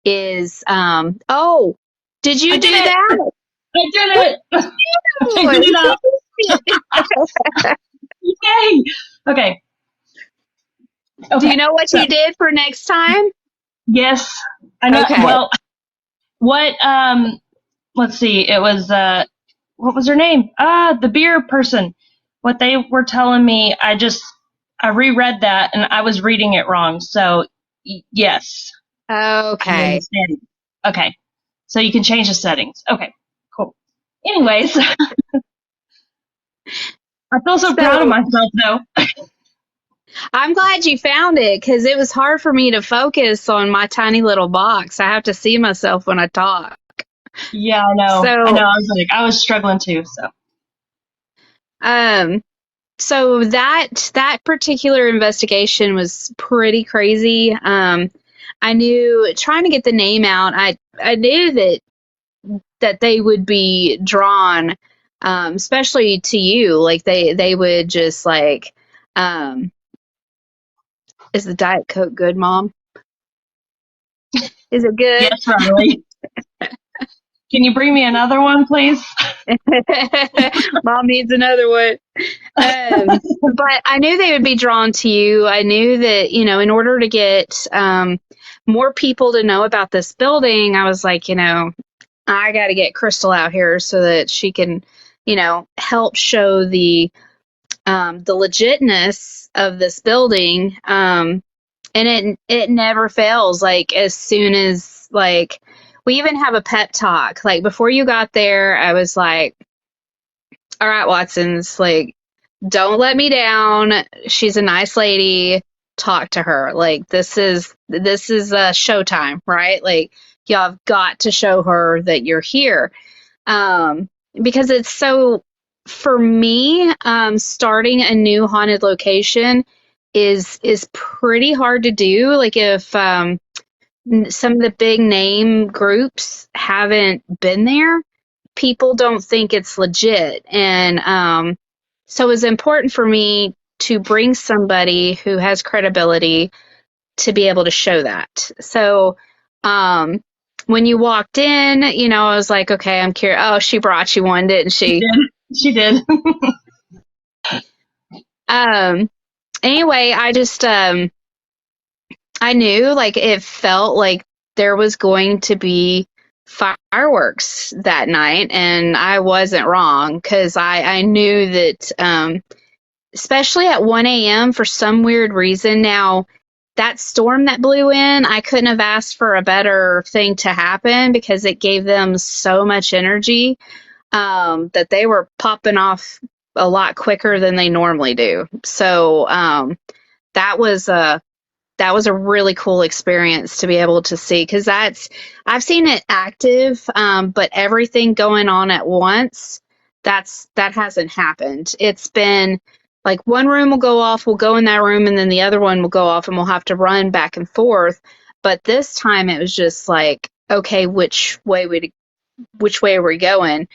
is, oh, did you do that? I did it! I figured it out. Yay! Okay. Do you know what you did for next time? Yes. I know. Okay. Well, what, let's see. It was, what was her name? The beer person. What they were telling me, I reread that and I was reading it wrong. So, yes. Okay. I understand. Okay. So you can change the settings. Okay. Cool. Anyways, I feel so proud of myself, though. I'm glad you found it, because it was hard for me to focus on my tiny little box. I have to see myself when I talk. Yeah, I know. I was struggling too. So that particular investigation was pretty crazy. I knew, trying to get the name out, I knew that they would be drawn, especially to you. Like they would just like, is the Diet Coke good, Mom? Is it good? Yes, Riley. Can you bring me another one, please? Mom needs another one. But I knew they would be drawn to you. I knew that, in order to get more people to know about this building, I was like, I got to get Crystal out here so that she can, help show the legitness of this building. And it never fails. Like, as soon as, like, we even have a pep talk. Like, before you got there, I was like, all right, Watsons, like, don't let me down. She's a nice lady. Talk to her. Like, this is showtime, right? Like, y'all have got to show her that you're here. Because it's so, for me, starting a new haunted location is pretty hard to do. Like, if some of the big name groups haven't been there, people don't think it's legit. And so it's important for me to bring somebody who has credibility to be able to show that. So when you walked in, I was like, okay, I'm curious. Oh, she brought you one, didn't she? She did. Anyway, I just I knew, like, it felt like there was going to be fireworks that night, and I wasn't wrong, because I knew that, especially at 1 a.m. for some weird reason. Now, that storm that blew in, I couldn't have asked for a better thing to happen, because it gave them so much energy that they were popping off a lot quicker than they normally do. So that was a really cool experience to be able to see, because I've seen it active, but everything going on at once, that hasn't happened. It's been like, one room will go off, we'll go in that room, and then the other one will go off, and we'll have to run back and forth. But this time it was just like, okay, which way are we going?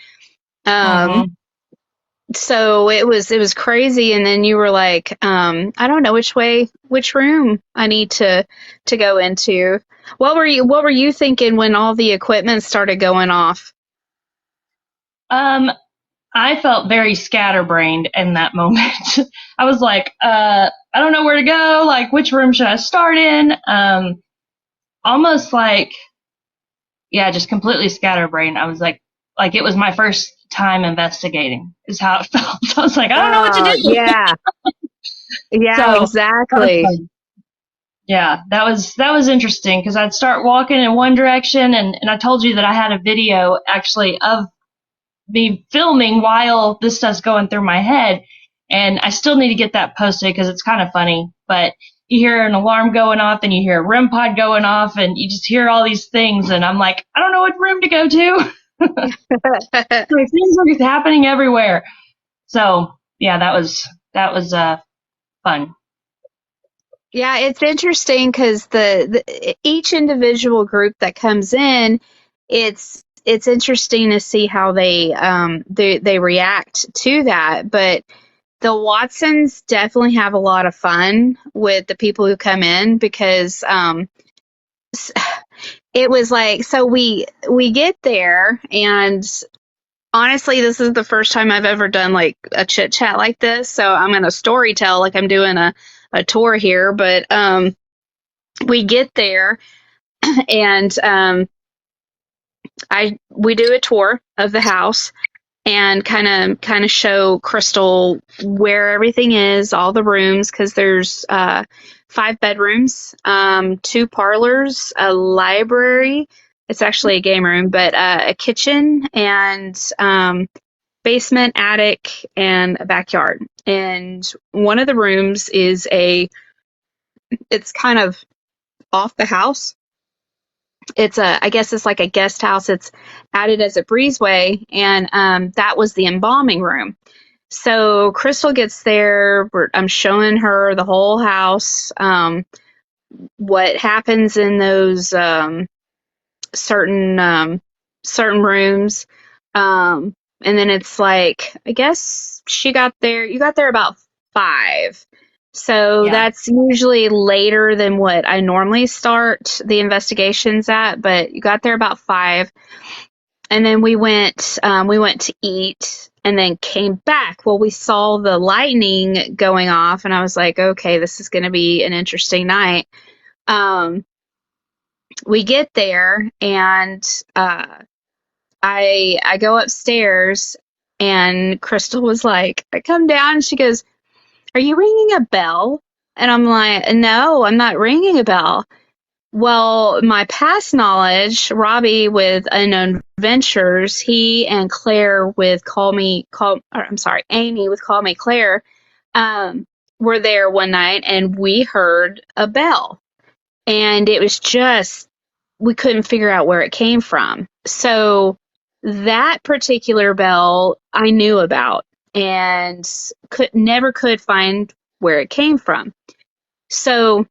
So it was crazy. And then you were like, I don't know which room I need to go into. What were you thinking when all the equipment started going off? I felt very scatterbrained in that moment. I was like, I don't know where to go. Like, which room should I start in? Almost like, yeah, just completely scatterbrained. I was like it was my first time investigating is how it felt. So I was like, I don't know what to do. Yeah. Yeah, so, exactly. Yeah, that was interesting, because I'd start walking in one direction, and I told you that I had a video actually of me filming while this stuff's going through my head, and I still need to get that posted because it's kind of funny. But you hear an alarm going off, and you hear a REM pod going off, and you just hear all these things, and I'm like, I don't know what room to go to. Like, things are happening everywhere. So yeah, that was fun. Yeah, it's interesting, because each individual group that comes in, it's interesting to see how they react to that. But the Watsons definitely have a lot of fun with the people who come in, because it was like, so we get there, and honestly, this is the first time I've ever done like a chit chat like this. So I'm gonna story tell like I'm doing a tour here. But we get there, and I we do a tour of the house, and kind of show Crystal where everything is, all the rooms, because there's 5 bedrooms, 2 parlors, a library. It's actually a game room, but a kitchen, and basement, attic, and a backyard. And one of the rooms is it's kind of off the house. I guess it's like a guest house. It's added as a breezeway, and that was the embalming room. So Crystal gets there. I'm showing her the whole house, what happens in those certain certain rooms, and then it's like, I guess she got there. You got there about 5. So Yeah. that's usually later than what I normally start the investigations at, but you got there about 5. And then we went to eat and then came back. Well, we saw the lightning going off, and I was like, okay, this is going to be an interesting night. Um, we get there, and I go upstairs, and Crystal was like, I come down, and she goes, "Are you ringing a bell?" And I'm like, "No, I'm not ringing a bell." Well, my past knowledge, Robbie with Unknown Ventures, he and Claire with Amy with Call Me Claire, were there one night, and we heard a bell, and it was just, we couldn't figure out where it came from. So that particular bell I knew about, and could find where it came from. So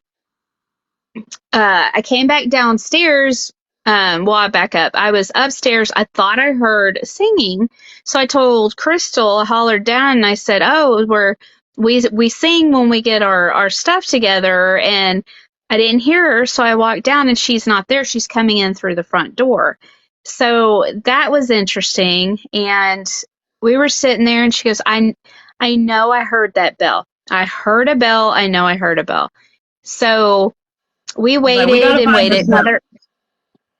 I came back downstairs. Well, I back up. I was upstairs. I thought I heard singing, so I told Crystal. I hollered down and I said, "Oh, we sing when we get our stuff together." And I didn't hear her, so I walked down and she's not there. She's coming in through the front door. So that was interesting. And we were sitting there, and she goes, I know I heard that bell. I heard a bell. I know I heard a bell." So we It's like, we waited gotta and find waited this bell. another.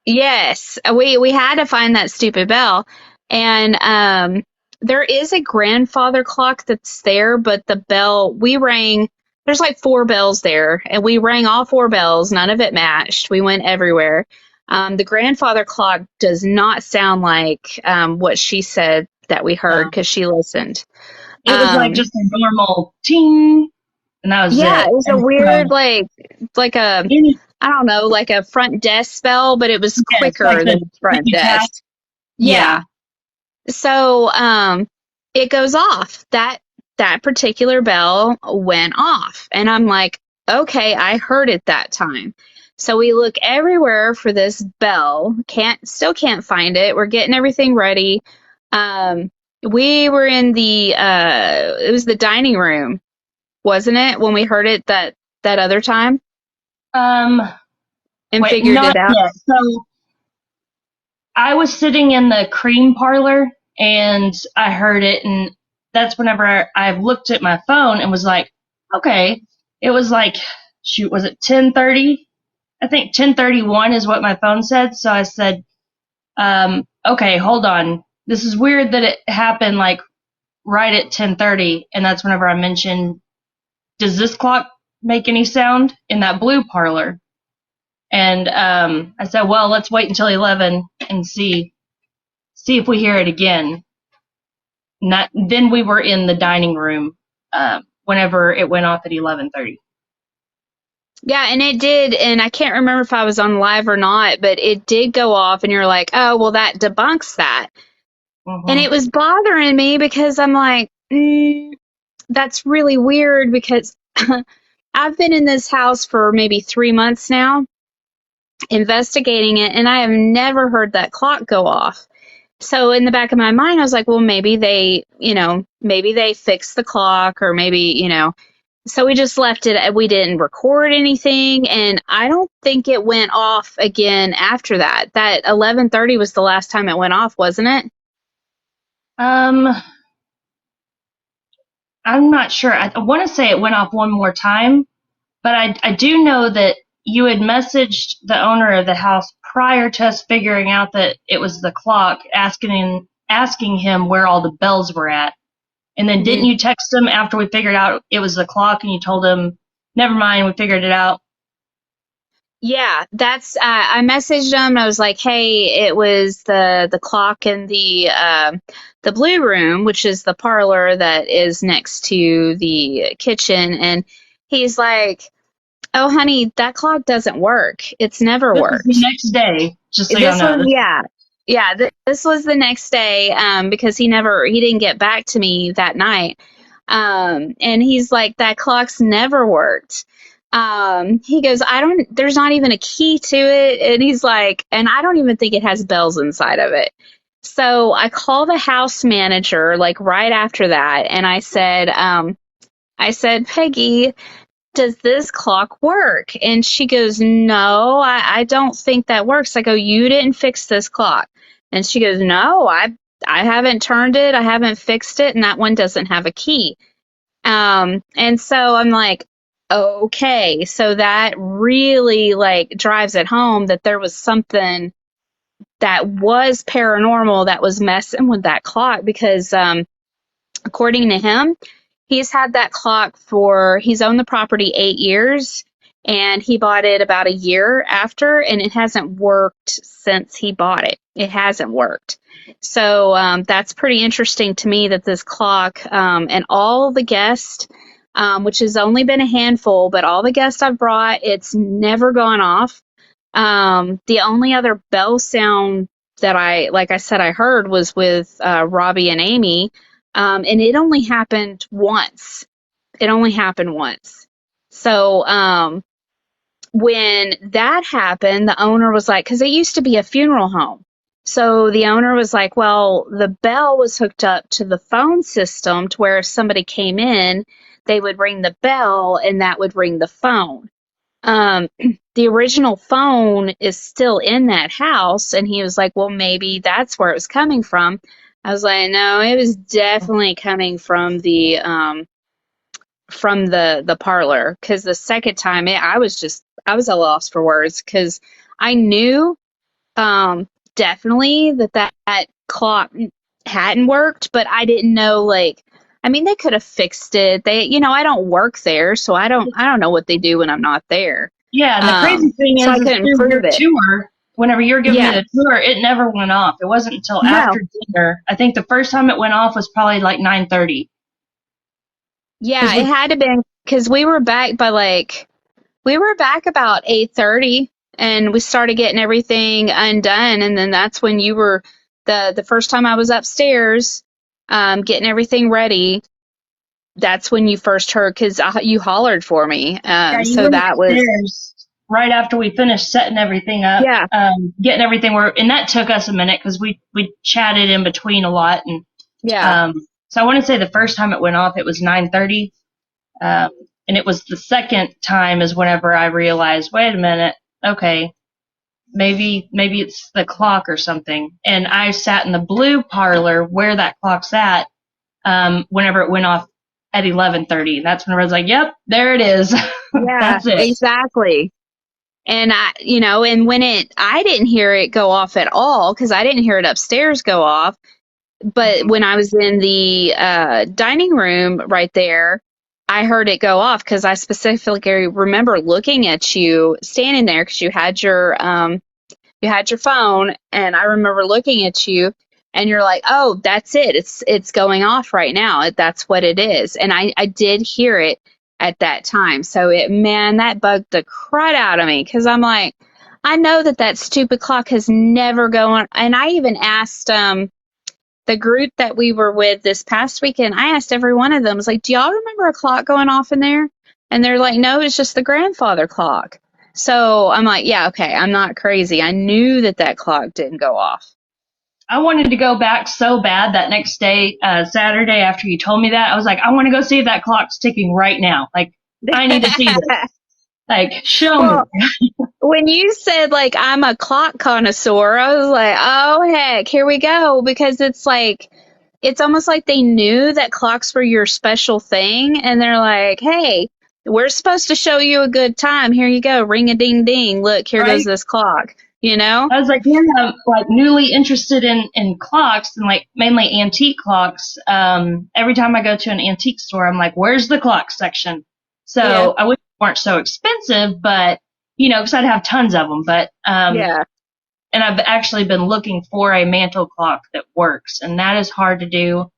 Yes, we had to find that stupid bell. And there is a grandfather clock that's there, but the bell we rang, there's like 4 bells there, and we rang all 4 bells. None of it matched. We went everywhere. The grandfather clock does not sound like what she said that we heard, No. because she listened. It was like Um, just a normal ting, and that was yeah, it. it was a And weird, so, like a, any, I don't know, like a front desk spell, but it was yes, like quicker the than front ticky tack. desk. Yeah. Yeah. So it goes off. That particular bell went off. And I'm like, okay, I heard it that time. So we look everywhere for this bell. Still can't find it. We're getting everything ready. Um we were in the it was the dining room, wasn't it, when we heard it that other time Um, and Wait, figured not it out? yet. So I was sitting in the cream parlor and I heard it, and that's whenever I looked at my phone and was like, okay. It was like, shoot, was it 10:30? I think 10:31 is what my phone said. So I said, okay, hold on. This is weird that it happened like right at 10:30, and that's whenever I mentioned, does this clock make any sound in that blue parlor? And I said, well, let's wait until 11 and see if we hear it again. Then we were in the dining room whenever it went off at 11:30. Yeah, and it did, and I can't remember if I was on live or not, but it did go off, and you're like, oh, well, that debunks that. And Mm-hmm. it was bothering me because I'm like, that's really weird, because I've been in this house for maybe 3 months now, investigating it, and I have never heard that clock go off. So in the back of my mind, I was like, well, maybe they fixed the clock, or maybe. So we just left it. We didn't record anything, and I don't think it went off again after that. That 11:30 was the last time it went off, wasn't it? Um, I'm not sure. I want to say it went off one more time, but I do know that you had messaged the owner of the house prior to us figuring out that it was the clock, asking him where all the bells were at. And then didn't Mhm. you text him after we figured out it was the clock and you told him, never mind, we figured it out? Yeah, that's I messaged him. I was like, "Hey, it was the clock in the blue room, which is the parlor that is next to the kitchen." And he's like, "Oh, honey, that clock doesn't work. It's never This is the worked." next day, just so y'all This know. was yeah. Yeah, this was the next day because he didn't get back to me that night. And he's like, that clock's never worked. He goes, I don't, there's not even a key to it. And he's like, and I don't even think it has bells inside of it. So I call the house manager like right after that. And I said, Peggy, does this clock work? And she goes, no, I don't think that works. I go, you didn't fix this clock. And she goes, no, I haven't turned it. I haven't fixed it. And that one doesn't have a key. And so I'm like, okay, so that really like drives it home that there was something that was paranormal that was messing with that clock because, according to him, he's had that clock he's owned the property 8 years and he bought it about a year after and it hasn't worked since he bought it. It hasn't worked. So that's pretty interesting to me that this clock and all the guests, which has only been a handful, but all the guests I've brought, it's never gone off. The only other bell sound that like I said, I heard was with Robbie and Amy, and it only happened once. It only happened once. So when that happened, the owner was like, because it used to be a funeral home. So the owner was like, well, the bell was hooked up to the phone system to where if somebody came in, they would ring the bell and that would ring the phone. Um, the original phone is still in that house. And he was like, well, maybe that's where it was coming from. I was like, no, it was definitely coming from the parlor. Cause the second time I was at a loss for words because I knew, definitely that clock hadn't worked, but I didn't know like, I mean, they could have fixed it. I don't work there, so I don't know what they do when I'm not there. Yeah, and the crazy thing So I is couldn't through your prove it. tour, whenever you're giving me Yeah, the tour, it never went off. It wasn't until no, after dinner. I think the first time it went off was probably like 9:30. Because yeah, it we, had to been because we were back about 8:30, and we started getting everything undone, and then that's when you were the first time I was upstairs, getting everything ready. That's when you first heard because you hollered for me. yeah, you So went that was upstairs right after we finished setting everything up, yeah, getting everything and that took us a minute because we chatted in between a lot, and yeah, um, so I want to say the first time it went off, it was 9:30. Um, and it was the second time is whenever I realized, wait a minute, okay, maybe it's the clock or something. And I sat in the blue parlor where that clock's at, whenever it went off at 11:30. That's whenever I was like, yep, there it is. yeah, That's it. exactly. And and I didn't hear it go off at all because I didn't hear it upstairs go off. But Mhm. when I was in the dining room right there, I heard it go off because I specifically remember looking at you standing there because you had your phone, and I remember looking at you, and you're like, "Oh, that's it. It's going off right now. That's what it is." And I did hear it at that time. So man, that bugged the crud out of me because I'm like, I know that stupid clock has never gone. And I even asked the group that we were with this past weekend, I asked every one of them, I was like, do y'all remember a clock going off in there? And they're like, no, it's just the grandfather clock. So I'm like, yeah, okay, I'm not crazy. I knew that clock didn't go off. I wanted to go back so bad that next day, Saturday, after you told me that. I was like, I want to go see if that clock's ticking right now. Like, I need to see this. Like, show me. Well, when you said like I'm a clock connoisseur, I was like, oh heck, here we go. Because it's like it's almost like they knew that clocks were your special thing, and they're like, hey, we're supposed to show you a good time. Here you go, ring a ding ding. Look, here goes Right? this clock. You know? I was like, yeah, I'm like newly interested in clocks and like mainly antique clocks. Every time I go to an antique store, I'm like, where's the clock section? Yeah, So I wish they weren't so expensive, but because I'd have tons of them. But yeah, and I've actually been looking for a mantle clock that works, and that is hard to do,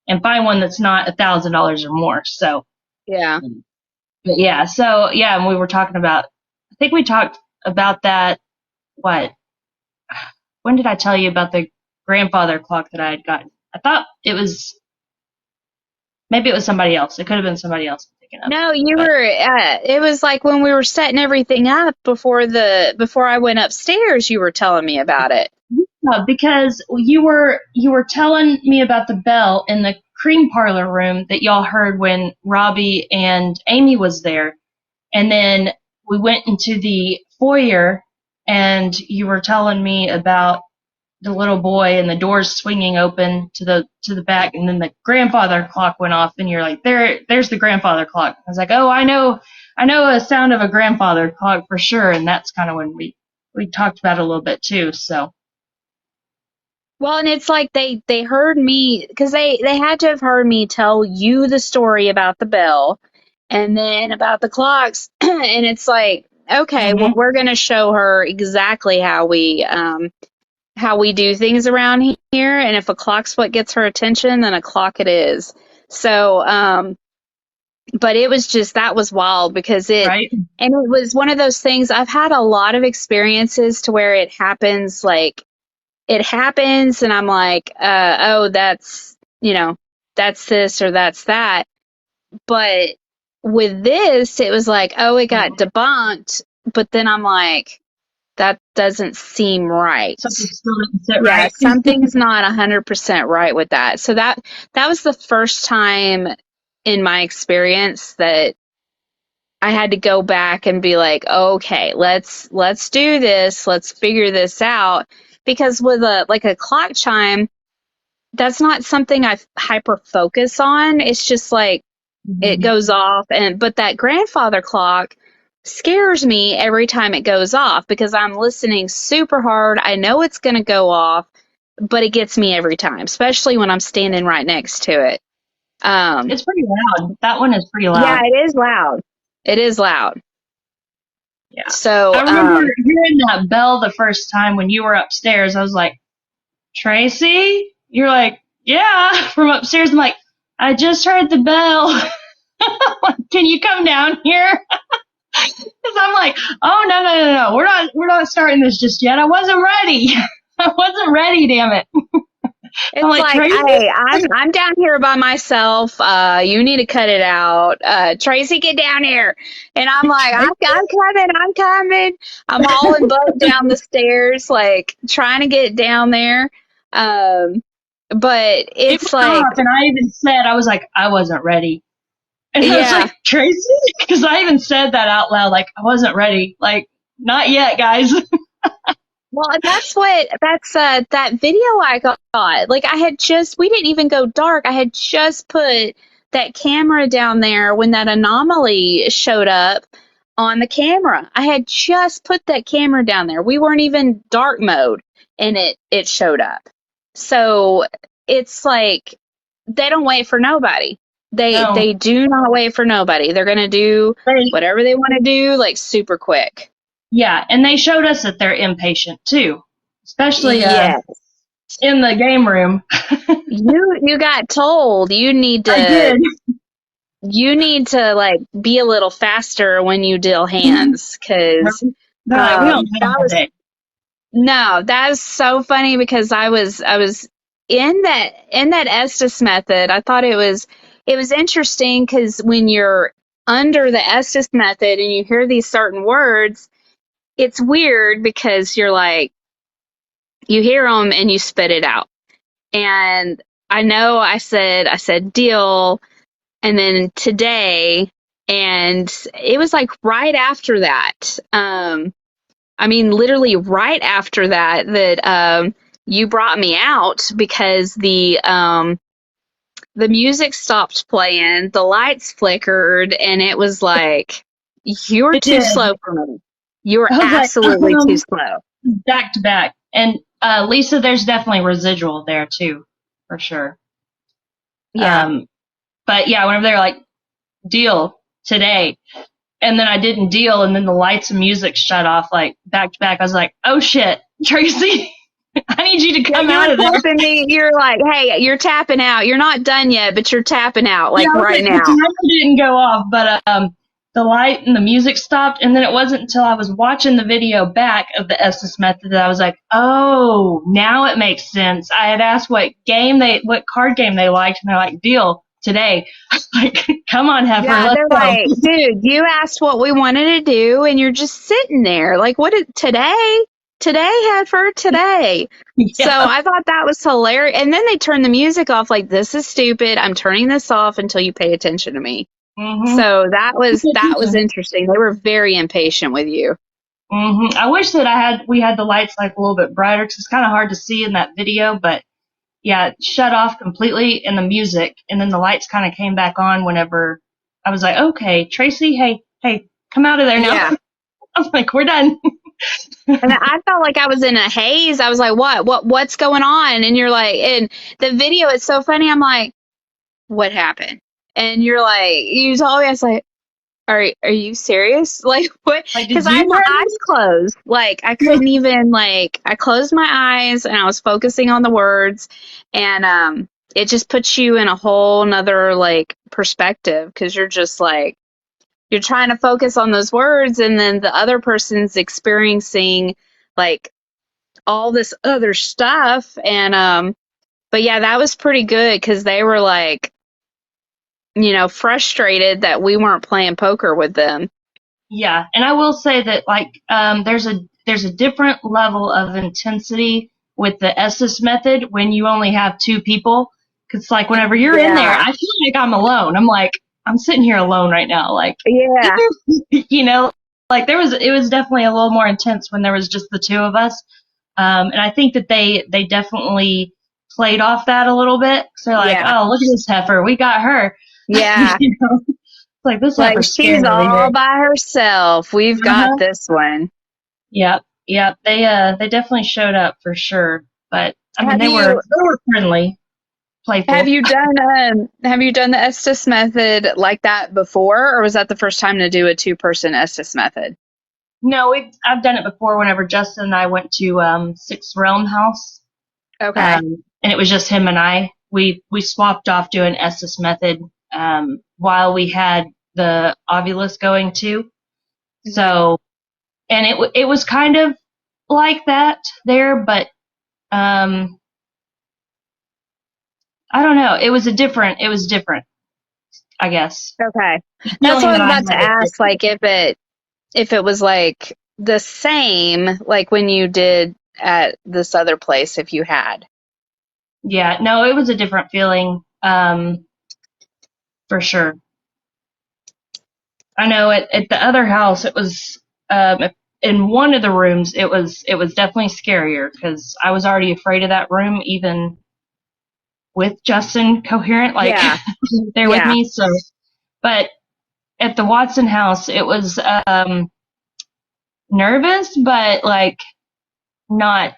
and find one that's not $1,000 or more. So, yeah. but yeah, and we were talking about. I think we talked about that. What? When did I tell you about the grandfather clock that I had gotten? I thought maybe it was somebody else. It could have been somebody else I'm thinking of. No, you But were. It was like when we were setting everything up before I went upstairs. You were telling me about it. because you were telling me about the bell in the cream parlor room that y'all heard when Robbie and Amy was there, and then we went into the foyer, and you were telling me about the little boy and the doors swinging open to the back, and then the grandfather clock went off, and you're like, there's the grandfather clock. I was like, oh, I know a sound of a grandfather clock for sure, and that's kind of when we talked about it a little bit too. So Well, and it's like they heard me because they had to have heard me tell you the story about the bell and then about the clocks, and it's like, okay, well, hmm we're gonna show her exactly how we do things around here, and if a clock's what gets her attention, then a clock it is. So, but it was just that was wild because right, it was one of those things. I've had a lot of experiences to where it happens and I'm like, oh, that's this or that's that. But with this, it was like, oh, it got debunked. But then I'm like, that doesn't seem right. something still didn't sit Yeah, right. something's not 100% right with that. So that was the first time in my experience that I had to go back and be like, okay, let's do this. Let's figure this out. Because with a clock chime, that's not something I hyper focus on. It's just like it Mhm. goes off, but that grandfather clock scares me every time it goes off because I'm listening super hard. I know it's going to go off, but it gets me every time, especially when I'm standing right next to it. Um, It's pretty loud. That one is pretty yeah, loud. it is loud. It is loud. Yeah. So, I remember hearing that bell the first time when you were upstairs. I was like, Tracy? You're like, yeah, from upstairs. I'm like, I just heard the bell. Can you come down here? Because I'm like, oh no, we're not starting this just yet. I wasn't ready. I wasn't ready. Damn it. I'm it's like, like, Tracy. hey, I'm down here by myself. You need to cut it out. Tracy, get down here. And I'm like, I'm Tracy? coming, I'm coming. I'm hauling butt down the stairs, like trying to get down there. Um, but It it's went like, off, and I even said, I was like, I wasn't ready. And I was yeah. like, Tracy? Because I even said that out loud, like, I wasn't ready. Like, not yet, guys. Well, that's that video I got. Like we didn't even go dark. I had just put that camera down there when that anomaly showed up on the camera. I had just put that camera down there. We weren't even dark mode and it showed up. So it's like they don't wait for nobody. No. They do not wait for nobody. They're gonna do They, whatever they want to do like super quick. yeah, and they showed us that they're impatient too, especially Yeah. in the game room. You got told I did. you need to like be a little faster when you deal hands because They're like, we don't have that all was day. no, that is so funny because I was in that Estes method. I thought it was interesting because when you're under the Estes method and you hear these certain words, it's weird because you're like you hear them and you spit it out. And I know I said deal. And then today And it was like right after that. I mean, literally right after that, you brought me out because the music stopped playing, the lights flickered, and it was like, you're It too slow did. for me. You're I was like, absolutely too slow. back to back. And Lisa, there's definitely residual there too, for sure. Yeah. Um, but yeah, whenever they're like, deal today, and then I didn't deal, and then the lights and music shut off like back to back. I was like, oh shit, Tracy, I need you to Yeah, come you were out of there. tapping me. You're like, hey, you're tapping out. You're not done yet, but you're tapping out Yeah, like I was right like, the now. timer didn't go off, but the light and the music stopped, and then it wasn't until I was watching the video back of the Estes method that I was like, oh, now it makes sense. I had asked what card game they liked, and they're like, deal today. Like, come on, Heifer, Yeah, let's they're go. like, dude, you asked what we wanted to do, and you're just sitting there. Like, today? Today, Heifer, today. So Yeah. I thought that was hilarious. And then they turned the music off, like, this is stupid. I'm turning this off until you pay attention to me. Mhm. So that was interesting. They were very impatient with you. I wish that we had the lights like a little bit brighter because it's kind of hard to see in that video, but yeah, it shut off completely in the music, and then the lights kind of came back on whenever I was like, okay, Tracy, hey, come out of there now. Yeah. I was like, we're done. And I felt like I was in a haze. I was like, what's going on? And you're like, and the video is so funny. I'm like, what happened? And you're like, you told me, I was like, are you serious? Like what? Like, did Because I you had my run? eyes closed. Like I couldn't even like I closed my eyes and I was focusing on the words, and it just puts you in a whole nother like perspective because you're just like you're trying to focus on those words, and then the other person's experiencing like all this other stuff, and but yeah, that was pretty good because they were like, frustrated that we weren't playing poker with them. Yeah, and I will say that like there's a different level of intensity with the Estes method when you only have two people. Cause like whenever you're in there, Yeah. I feel like I'm alone. I'm like I'm sitting here alone right now. Like Yeah. you know, like it was definitely a little more intense when there was just the two of us. And I think that they definitely played off that a little bit. So they're like, Yeah. oh, look at this heifer, we got her. Yeah. You know, it's like this Like heifer's she's scared over all here. by herself. We've got Uh-huh. this one. Yep, yep. They definitely showed up for sure. But I mean Have you they were friendly, have playful. you done the Estes method like that before, or was that the first time to do a two-person Estes method? No, I've done it before whenever Justin and I went to Sixth Realm House. Okay. And it was just him and I. We swapped off doing Estes method while we had the Ovulus going too. Hmm. So and it was kind of like that there, but um I don't know. It was different, I guess. Okay. The That's feeling what I that was I about to had is ask. different. Like if it was like the same like when you did at this other place if you had. Yeah, no, it was a different feeling, for sure. I know at the other house, it was, in one of the rooms, it was definitely scarier because I was already afraid of that room, even with Justin coherent, like Yeah. there with Yeah. me. So, but at the Watson house, it was, nervous, but like not,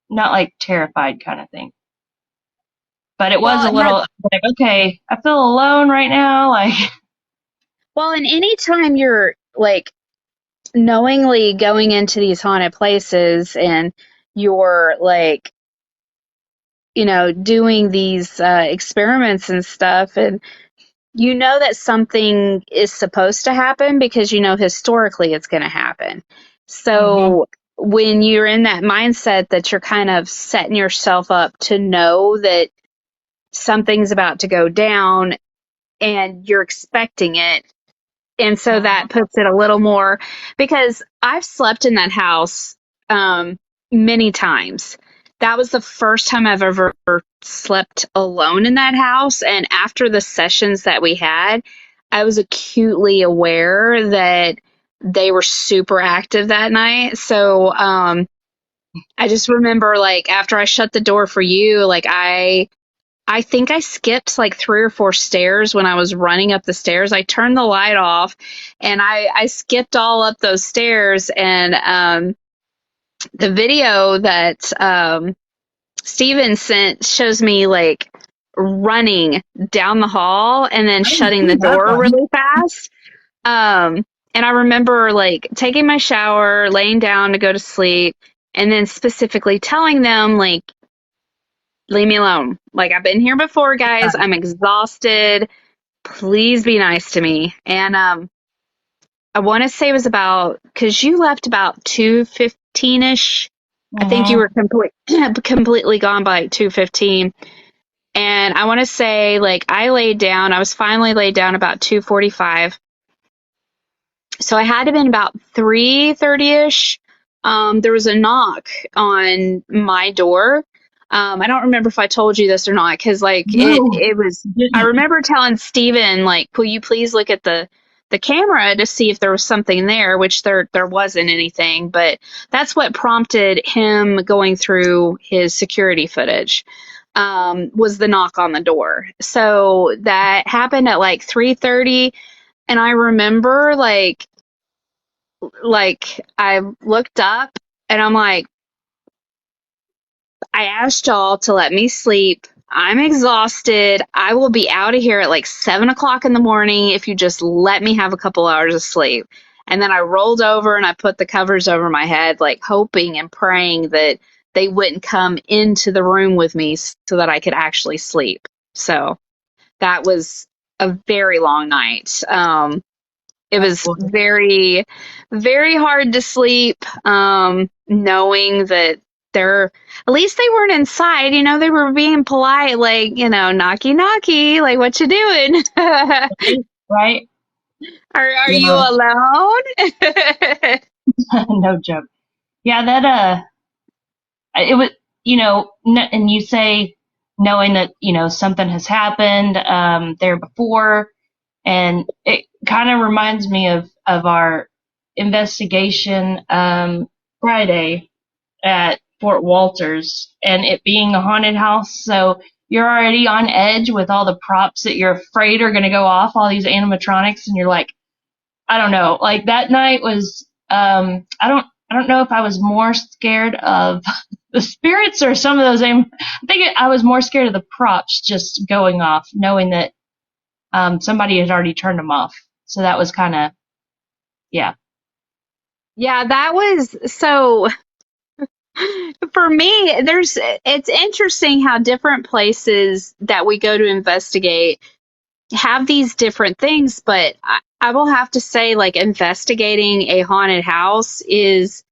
not like terrified kind of thing. But it was Well, a little like, okay, I feel alone right now. Like, and any time you're like knowingly going into these haunted places and you're like, doing these experiments and stuff, and you know that something is supposed to happen because historically it's going to happen. hmm So when you're in that mindset that you're kind of setting yourself up to know that something's about to go down and you're expecting it, and so that puts it a little more, because I've slept in that house um, many times. That was the first time I've ever slept alone in that house. And after the sessions that we had, I was acutely aware that they were super active that night. So I just remember like after I shut the door for you, like I think I skipped like 3 or 4 stairs when I was running up the stairs. I turned the light off and I skipped all up those stairs. And the video that Steven sent shows me like running down the hall and then I didn't shutting see the that door one. really fast. And I remember like taking my shower, laying down to go to sleep, and then specifically telling them like, leave me alone. Like I've been here before, guys. I'm exhausted. Please be nice to me. And I want to say it was about because you left about 2:15 ish. I think you Mm-hmm. were completely gone by 2:15. And I want to say like I laid down. I was finally laid down about 2:45. So I had to been about 3:30 ish. There was a knock on my door. I don't remember if I told you this or not because like No, it was. you I didn't. remember telling Steven like, will you please look at the camera to see if there was something there, which there wasn't anything, but that's what prompted him going through his security footage. Was the knock on the door. So that happened at like 3:30, and I remember like I looked up and I'm like, I asked y'all to let me sleep. I'm exhausted. I will be out of here at like 7 o'clock in the morning if you just let me have a couple hours of sleep. And then I rolled over and I put the covers over my head, like hoping and praying that they wouldn't come into the room with me so that I could actually sleep. So that was a very long night. It Oh, was boy. very, very hard to sleep, knowing that they're, at least they weren't inside, they were being polite, like, knocky knocky, like, what you doing? Right? Right? Are you Yeah. alone? No joke. Yeah, that it was, and you say knowing that, something has happened there before, and it kind of reminds me of our investigation Friday at Fort Wolters and it being a haunted house. So you're already on edge with all the props that you're afraid are going to go off, all these animatronics, and you're like, I don't know. Like that night was, I don't know if I was more scared of the spirits or some of those. I think I was more scared of the props just going off, knowing that somebody had already turned them off. So that was kind of, yeah. Yeah, that was so for me, it's interesting how different places that we go to investigate have these different things, but I will have to say, like, investigating a haunted house is,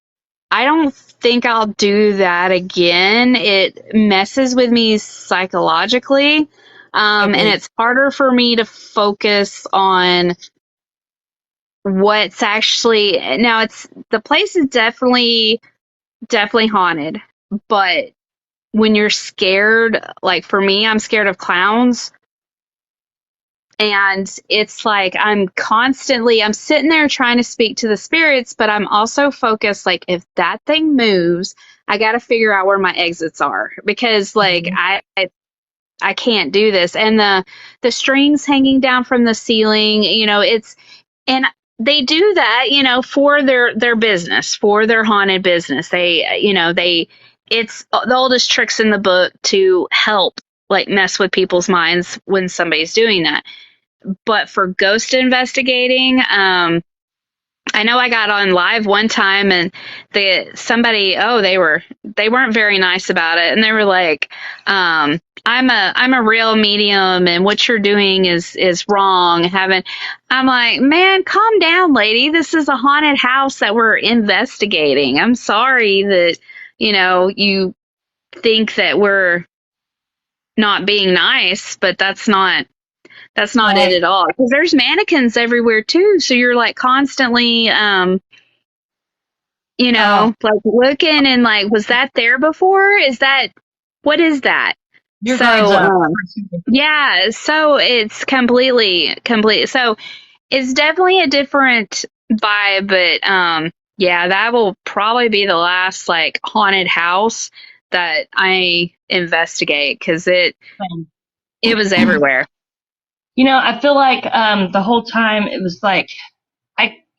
I don't think I'll do that again. It messes with me psychologically, and Agreed. it's harder for me to focus on what's actually, now it's, the place is definitely haunted, but when you're scared, like for me, I'm scared of clowns. And it's like I'm sitting there trying to speak to the spirits, but I'm also focused like if that thing moves, I got to figure out where my exits are because like Mhm. I can't do this. And the strings hanging down from the ceiling, it's, and they do that, for their business, for their haunted business. It's the oldest tricks in the book to help like mess with people's minds when somebody's doing that. But for ghost investigating, I know I got on live one time and they weren't very nice about it, and they were like, I'm a real medium and what you're doing is wrong. I'm like, man, calm down, lady. This is a haunted house that we're investigating. I'm sorry that, you think that we're not being nice, but that's not it Right. at all. Because there's mannequins everywhere too. So you're like constantly, Oh, like looking and like, was that there before? What is that? Your guard's So, up. yeah, so it's complete. So it's definitely a different vibe, but yeah, that will probably be the last like haunted house that I investigate because it was everywhere. You know, I feel like the whole time it was like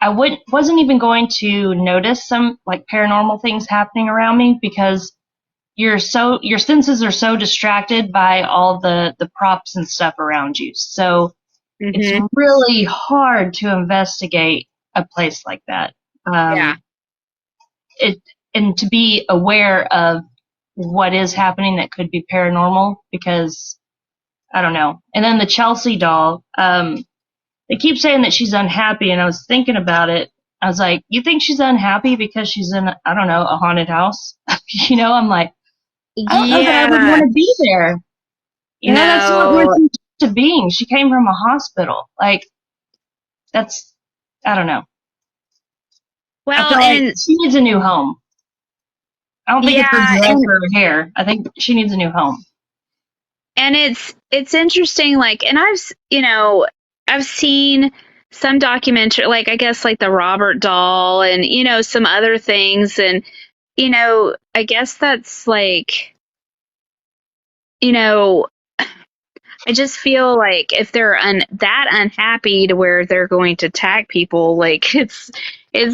I wasn't even going to notice some like paranormal things happening around me because your senses are so distracted by all the props and stuff around you. So it's Hmm. really hard to investigate a place like that. Yeah. Um, it and to be aware of what is happening that could be paranormal because I don't know. And then the Chelsea doll, they keep saying that she's unhappy, and I was thinking about it. I was like, you think she's unhappy because she's in, I don't know, a haunted house? You know, I'm like, I don't know that I would Yeah. want to be there. You know, that's not worth No. to being. She came from a hospital. Like, that's, I don't know. I Well, feel like and she needs a new home. I don't think it's her yeah, dress and or her hair. I think she needs a new home. it's interesting like and I've seen some documentary like I guess like the Robert doll and some other things and I guess that's like you know I just feel like if they're that unhappy to where they're going to attack people like it's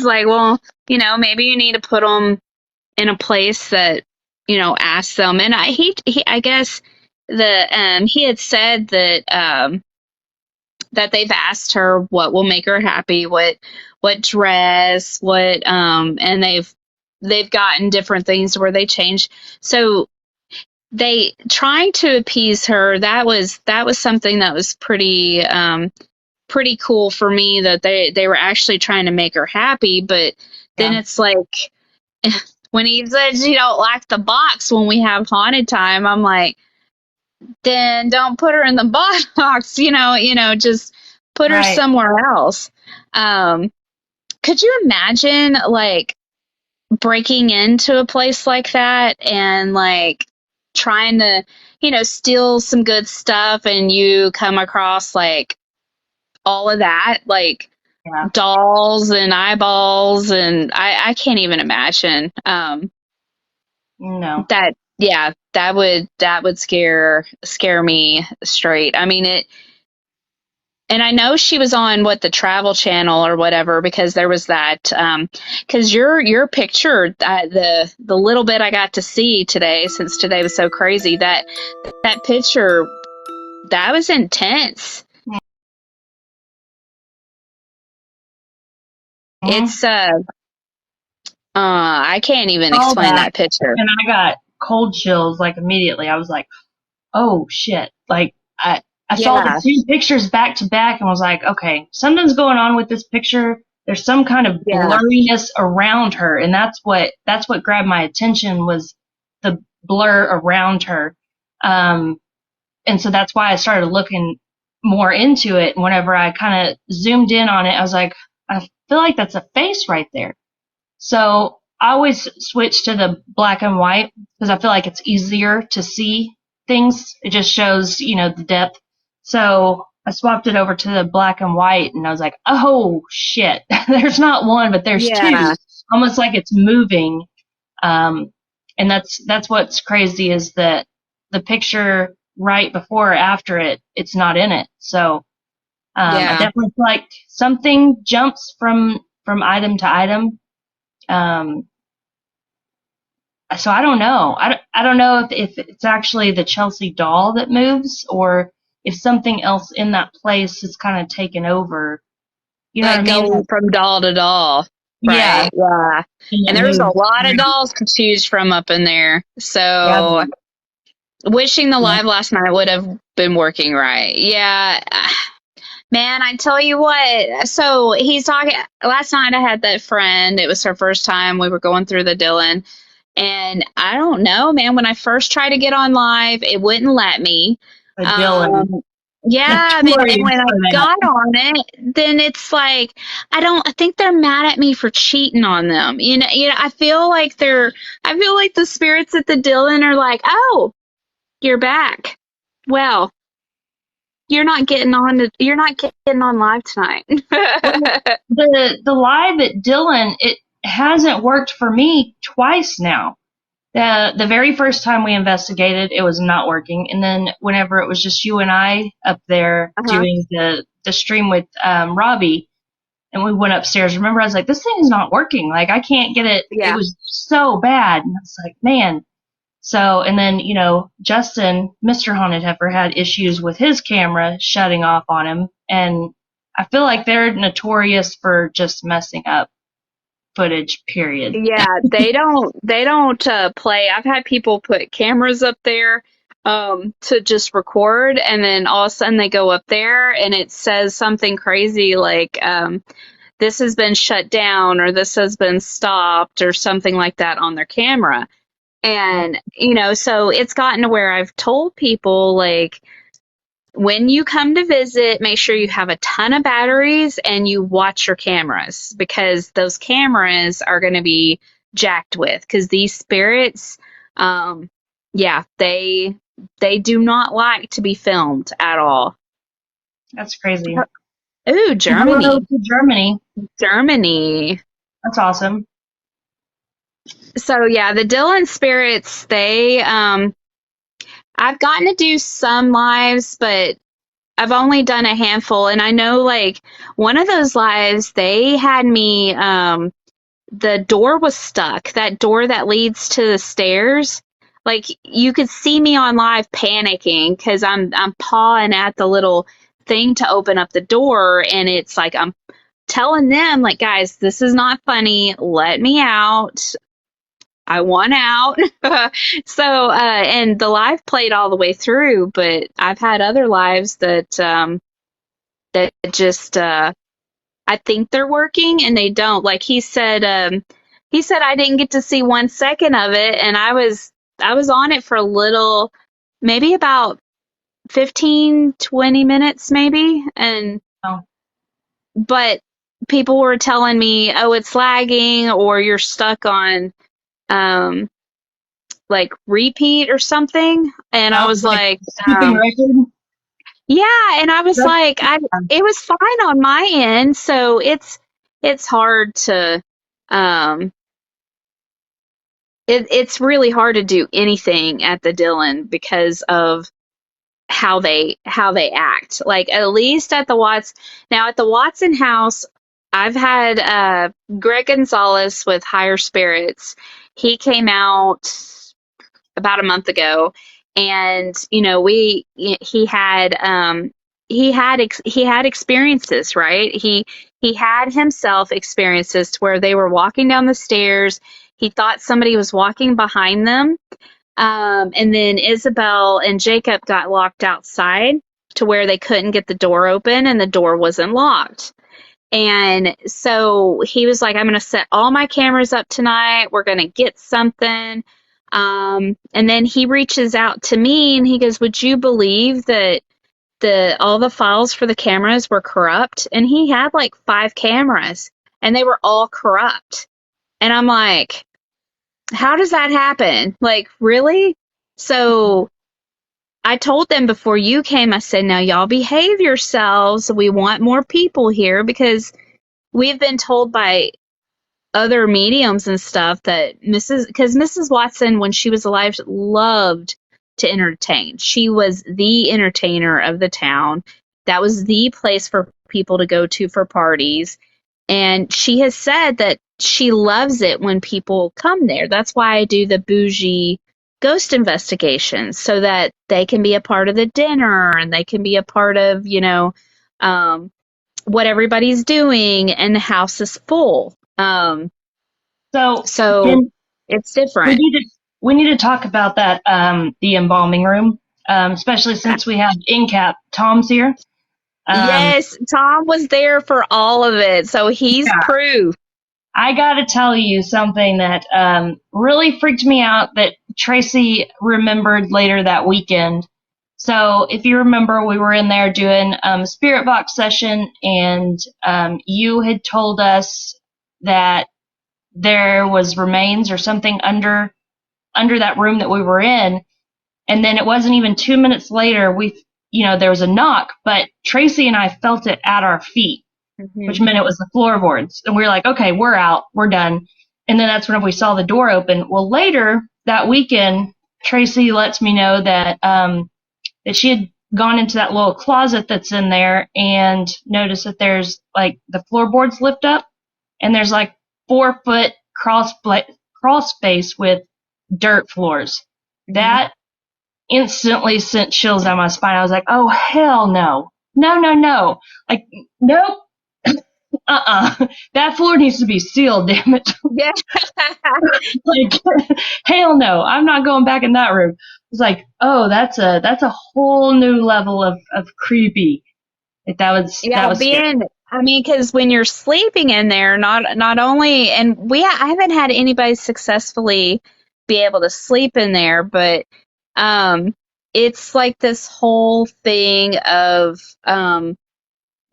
like well maybe you need to put them in a place that ask them and I guess the he had said that they've asked her what will make her happy, what dress, what and they've gotten different things where they change. So they trying to appease her. That was something that was pretty cool for me that they were actually trying to make her happy. But then Yeah. it's like when he said she don't like the box when we have haunted time, I'm like, then don't put her in the box, just put her Right. somewhere else. Um, could you imagine like breaking into a place like that and like trying to, steal some good stuff and you come across like all of that, like Yeah. dolls and eyeballs and I can't even imagine. No. That yeah, that would scare me straight. I mean it. And I know she was on what the Travel Channel or whatever because there was that because your picture the little bit I got to see today since today was so crazy that picture that was intense. Mm-hmm. It's I can't even All explain that. that picture. And I got cold chills like immediately. I was like, oh shit. Like I saw the Yeah, two pictures back to back and was like, okay, something's going on with this picture. There's some kind of yeah, blurriness around her, and that's what grabbed my attention was the blur around her. Um, and so that's why I started looking more into it. And whenever I kind of zoomed in on it, I was like, I feel like that's a face right there. So I always switch to the black and white because I feel like it's easier to see things. It just shows, the depth. So I swapped it over to the black and white and I was like, oh shit, there's not one, but there's two, yeah, almost like it's moving. Um, and that's what's crazy is that the picture right before or after it's not in it. So, I yeah, definitely feel like something jumps from item to item. Um, so I don't know. I don't know if it's actually the Chelsea doll that moves or if something else in that place is kind of taken over. You know what I like mean? going Like, from doll to doll, yeah, right? Yeah, and and it there's a moves. lot of dolls to choose from up in there. Yeah, So wishing the yeah, live last night would have been working right. Yeah. Man, I tell you what. So he's talking. Last night I had that friend. It was her first time. We were going through the Dillon. And I don't know, man. When I first tried to get on live, it wouldn't let me. a Dylan. Um, That's yeah, and glorious when I for that. got on it, then it's like I think they're mad at me for cheating on them. I feel like I feel like the spirits at the Dillon are like, oh, you're back. Well, you're not getting on live tonight. Well, the live at Dillon, it hasn't worked for me twice now. The very first time we investigated, it was not working, and then whenever it was just you and I up there Uh-huh. doing the stream with Robbie, and we went upstairs. Remember, I was like, this thing is not working. Like, I can't get it. It Yeah. was so bad, and I was like, man. So, and then, Justin, Mr. Haunted Heifer, had issues with his camera shutting off on him. And I feel like they're notorious for just messing up footage, period. Yeah, they don't play. I've had people put cameras up there to just record, and then all of a sudden they go up there and it says something crazy like this has been shut down or this has been stopped or something like that on their camera. And so it's gotten to where I've told people, like, when you come to visit, make sure you have a ton of batteries and you watch your cameras, because those cameras are going to be jacked with, because these spirits, yeah, they do not like to be filmed at all. That's crazy. Ooh, Hello Germany. to Germany. Germany. That's awesome. So yeah, the Dillon spirits, I've gotten to do some lives, but I've only done a handful. And I know, like, one of those lives, they had me, the door was stuck. That door that leads to the stairs. Like, you could see me on live panicking because I'm pawing at the little thing to open up the door, and it's like I'm telling them, like, guys, this is not funny. Let me out. I want out. So, and the live played all the way through, but I've had other lives that just, I think they're working and they don't. Like he said I didn't get to see 1 second of it, and I was on it for a little, maybe about 15, 20 minutes maybe. And, Oh, but people were telling me, oh, it's lagging or you're stuck on, um, like repeat or something. And I oh, was like like, keeping record. yeah. And I was That's like, it was fine on my end. So it's hard to, um, it's really hard to do anything at the Dillon because of how they act. Like, at least at the now at the Watson house, I've had Greg Gonzalez with Higher Spirits. He came out about a month ago, and we he had experiences, right? He had himself experiences to where they were walking down the stairs. He thought somebody was walking behind them, and then Isabel and Jacob got locked outside to where they couldn't get the door open, and the door wasn't locked. And so he was like, I'm going to set all my cameras up tonight. We're going to get something. And then he reaches out to me and he goes, would you believe that all the files for the cameras were corrupt? And he had like 5 cameras and they were all corrupt. And I'm like, how does that happen? Like, really? So I told them before you came, I said, now y'all behave yourselves. We want more people here, because we've been told by other mediums and stuff that because Mrs. Watson, when she was alive, loved to entertain. She was the entertainer of the town. That was the place for people to go to for parties. And she has said that she loves it when people come there. That's why I do the bougie ghost investigations, so that they can be a part of the dinner and they can be a part of, um, what everybody's doing, and the house is full. So, So Jen, it's we different. need to we need to talk about that the embalming room, especially since we have InCap Tom's here. Um, Yes, Tom was there for all of it, so he's yeah, proof. I got to tell you something that really freaked me out that Tracy remembered later that weekend. So, if you remember, we were in there doing a spirit box session, and you had told us that there was remains or something under that room that we were in. And then it wasn't even 2 minutes later, there was a knock, but Tracy and I felt it at our feet, Hmm. which meant it was the floorboards. And we were like, okay, we're out, we're done. And then that's when we saw the door open. Well, later that weekend, Tracy lets me know that she had gone into that little closet that's in there and noticed that there's like the floorboards lift up and there's like 4 foot crawl space with dirt floors. Hmm. That instantly sent chills down my spine. I was like, oh hell no. No, no, no. Like, nope. That floor needs to be sealed, damn it. Yeah. Like, hell no. I'm not going back in that room. It's like, oh, that's a whole new level of creepy. Like that Yeah, was scary. I mean, because when you're sleeping in there, not only, and I haven't had anybody successfully be able to sleep in there, but um, it's like this whole thing of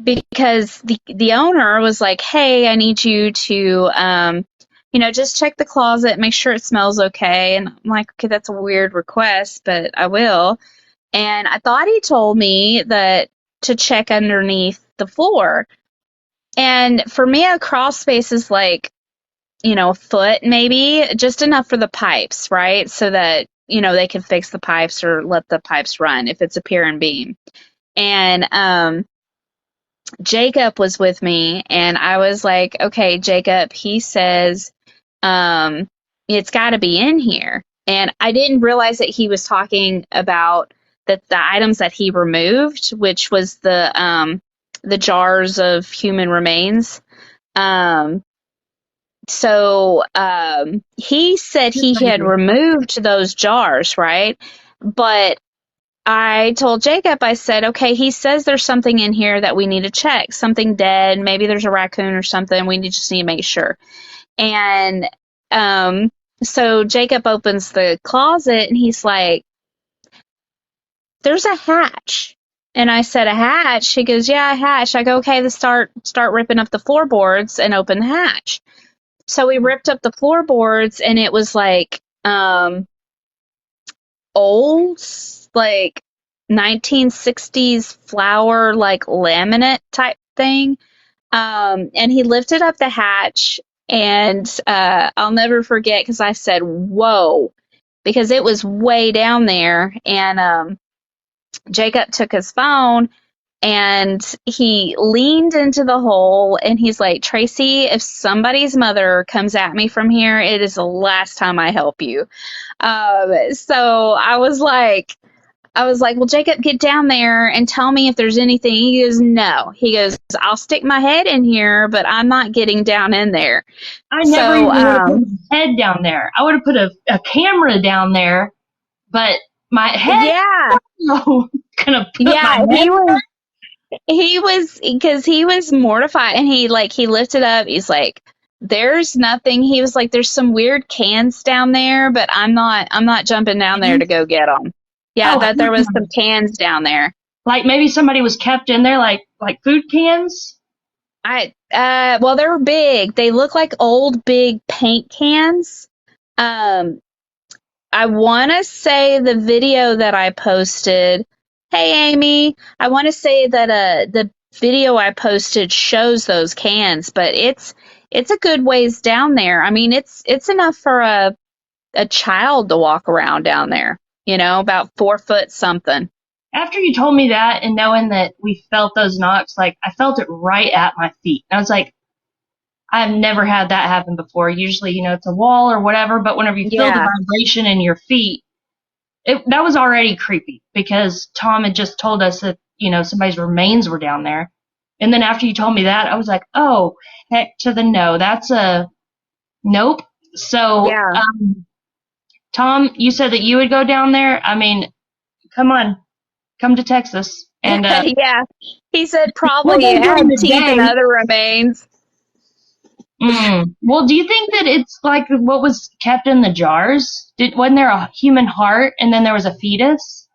because the owner was like, "Hey, I need you to just check the closet, make sure it smells okay." And I'm like, "Okay, that's a weird request, but I will." And I thought he told me that to check underneath the floor. And for me, a crawl space is like, a foot maybe, just enough for the pipes, right? So that, they can fix the pipes or let the pipes run if it's a pier and beam. And Jacob was with me, and I was like, okay, Jacob, he says, um, it's got to be in here. And I didn't realize that he was talking about the items that he removed, which was the jars of human remains. Um, he said he had removed those jars, right? But I told Jacob, I said, okay, he says there's something in here that we need to check, something dead. Maybe there's a raccoon or something. We just need to make sure. And so Jacob opens the closet and he's like, there's a hatch. And I said, a hatch? He goes, yeah, a hatch. I go, okay, let's start ripping up the floorboards and open the hatch. So we ripped up the floorboards and it was like old, like 1960s flower, like laminate type thing. And he lifted up the hatch, and I'll never forget because I said, whoa, because it was way down there. And Jacob took his phone and he leaned into the hole and he's like, Tracy, if somebody's mother comes at me from here, it is the last time I help you. So I was like, well, Jacob, get down there and tell me if there's anything. He goes, no. He goes, I'll stick my head in here, but I'm not getting down in there. I never So, even would have put my head down there. I would have put a camera down there, but my head, yeah, no, gonna put my yeah, head there. because he was mortified and he lifted up. He's like, there's nothing. He was like, there's some weird cans down there, but I'm not jumping down there to go get them. Yeah, Oh, that there was some cans down there. like maybe somebody was kept in there, like food cans. Well, they're big. They look like old big paint cans. Um, I want to say the video that I posted. Hey, Amy, I want to say that the video I posted shows those cans, but it's a good ways down there. I mean, it's enough for a child to walk around down there. About 4 foot something. After you told me that and knowing that we felt those knocks, like I felt it right at my feet. And I was like, I've never had that happen before. Usually, it's a wall or whatever, but whenever you feel the Yeah. vibration in your feet, that was already creepy because Tom had just told us that, somebody's remains were down there. And then after you told me that, I was like, oh, heck to the no. That's a nope. So, Yeah. Tom, you said that you would go down there. I mean, come on, come to Texas. And Yeah. He said we'll probably go it during had the teeth and day. other remains. Well, do you think that it's like what was kept in the jars? Wasn't there a human heart and then there was a fetus?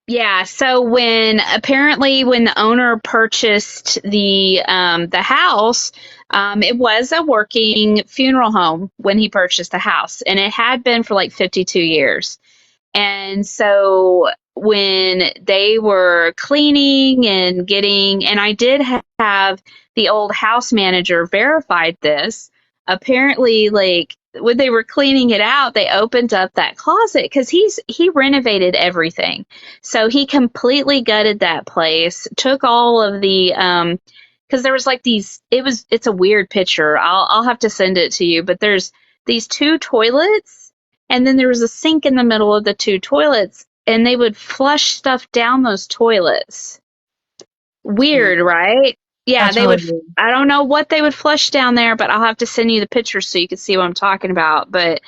Yeah, so when the owner purchased the house, it was a working funeral home when he purchased the house, and it had been for like 52 years. And so when they were cleaning and getting, and I did have the old house manager verified this, apparently, like, when they were cleaning it out, they opened up that closet because he renovated everything. So he completely gutted that place, took all of the because there was like these, it's a weird picture. I'll have to send it to you, but there's these two toilets, and then there was a sink in the middle of the two toilets, and they would flush stuff down those toilets. Weird, right? Yeah, That's they really would. weird. I don't know what they would flush down there, but I'll have to send you the pictures so you can see what I'm talking about. But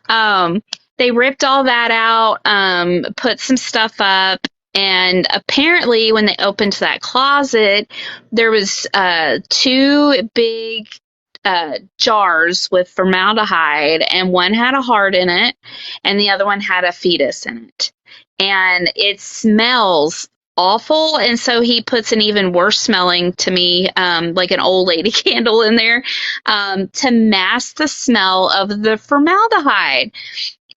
um, they ripped all that out, put some stuff up, and apparently, when they opened that closet, there was two big jars with formaldehyde, and one had a heart in it, and the other one had a fetus in it. And it smells awful, and so he puts an even worse smelling, to me, like an old lady candle in there, to mask the smell of the formaldehyde.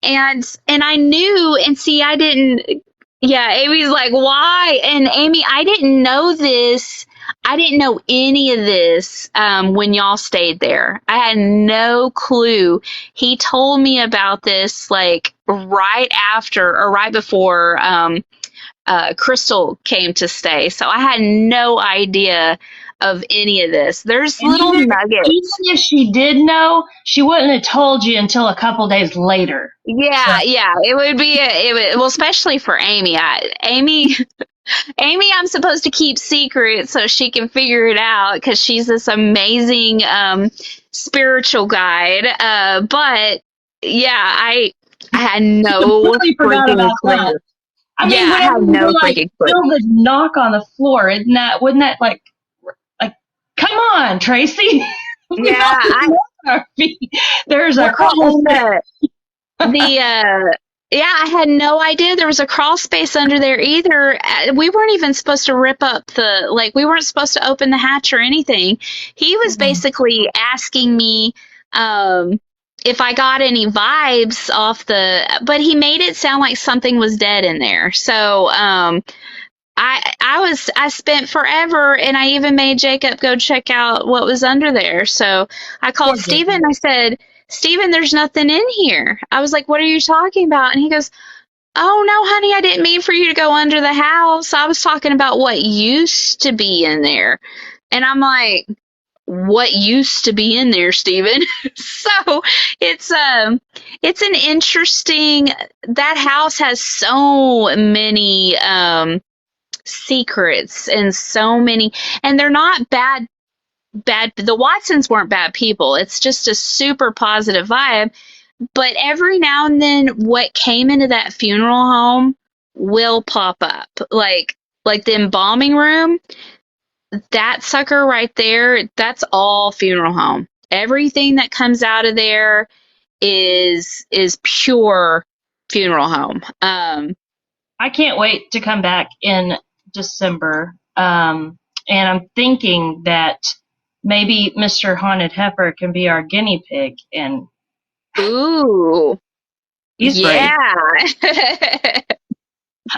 And I knew, and see, I didn't. Yeah, Amy's like, why? And Amy, I didn't know this. I didn't know any of this when y'all stayed there. I had no clue. He told me about this like right after or right before Crystal came to stay. So I had no idea of any of this. There's And little nuggets. even if she did know, she wouldn't have told you until a couple days later. So, Yeah, it would be well, especially for Amy. Amy, I'm supposed to keep secret so she can figure it out because she's this amazing spiritual guide. But yeah, I had no completely forgot freaking about that. clue. I mean, Yeah, I whenever had you no like freaking clue. feel the knock on the floor, wouldn't that like, come on, Tracy? We Yeah, both know our feet. There's a well, crawl and space. the yeah, I had no idea there was a crawl space under there either. We weren't even supposed to rip up we weren't supposed to open the hatch or anything. He was basically asking me if I got any vibes off but he made it sound like something was dead in there. So I spent forever, and I even made Jacob go check out what was under there. So I Poor called Jacob. Steven. I said, Steven, there's nothing in here. I was like, what are you talking about? And he goes, oh no, honey, I didn't mean for you to go under the house. I was talking about what used to be in there. And I'm like, what used to be in there, Steven? So it's an interesting, that house has so many secrets and so many, and they're not bad, the Watsons weren't bad people. It's just a super positive vibe. But every now and then what came into that funeral home will pop up. Like the embalming room, that sucker right there, that's all funeral home. Everything that comes out of there is pure funeral home. I can't wait to come back in December. And I'm thinking that maybe Mr. Haunted Heifer can be our guinea pig, and Ooh, he's brave. yeah.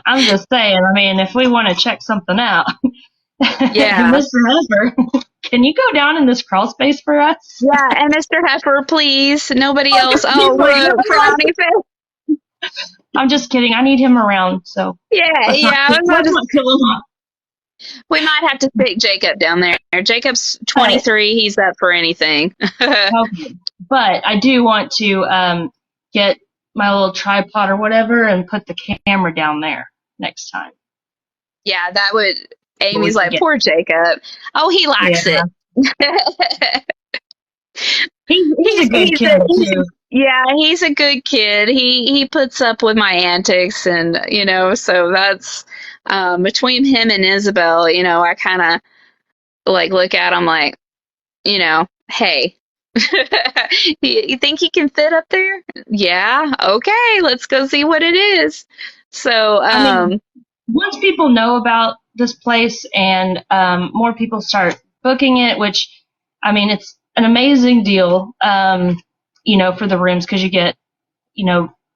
I'm just saying, I mean, if we want to check something out, Yeah. Mr. Heifer, can you go down in this crawl space for us? Yeah, and Mr. Heifer, please. Nobody else. He's Oh, like, look, frowny face. I'm just kidding. I need him around, so Yeah, yeah. let's not kill him off. We might have to stick Jacob down there. Jacob's But, 23. He's up for anything. okay. But I do want to get my little tripod or whatever and put the camera down there next time. Yeah, that would. We Amy's can like, poor Jacob. Oh, he likes Yeah. it. He's a good kid too. Yeah, he's a good kid. He puts up with my antics, and so that's between him and Isabel. I kind of like look at him like, hey, you think he can fit up there? Yeah, okay, let's go see what it is. So, I mean, once people know about this place and more people start booking it, which, I mean, it's an amazing deal, for the rooms because you get,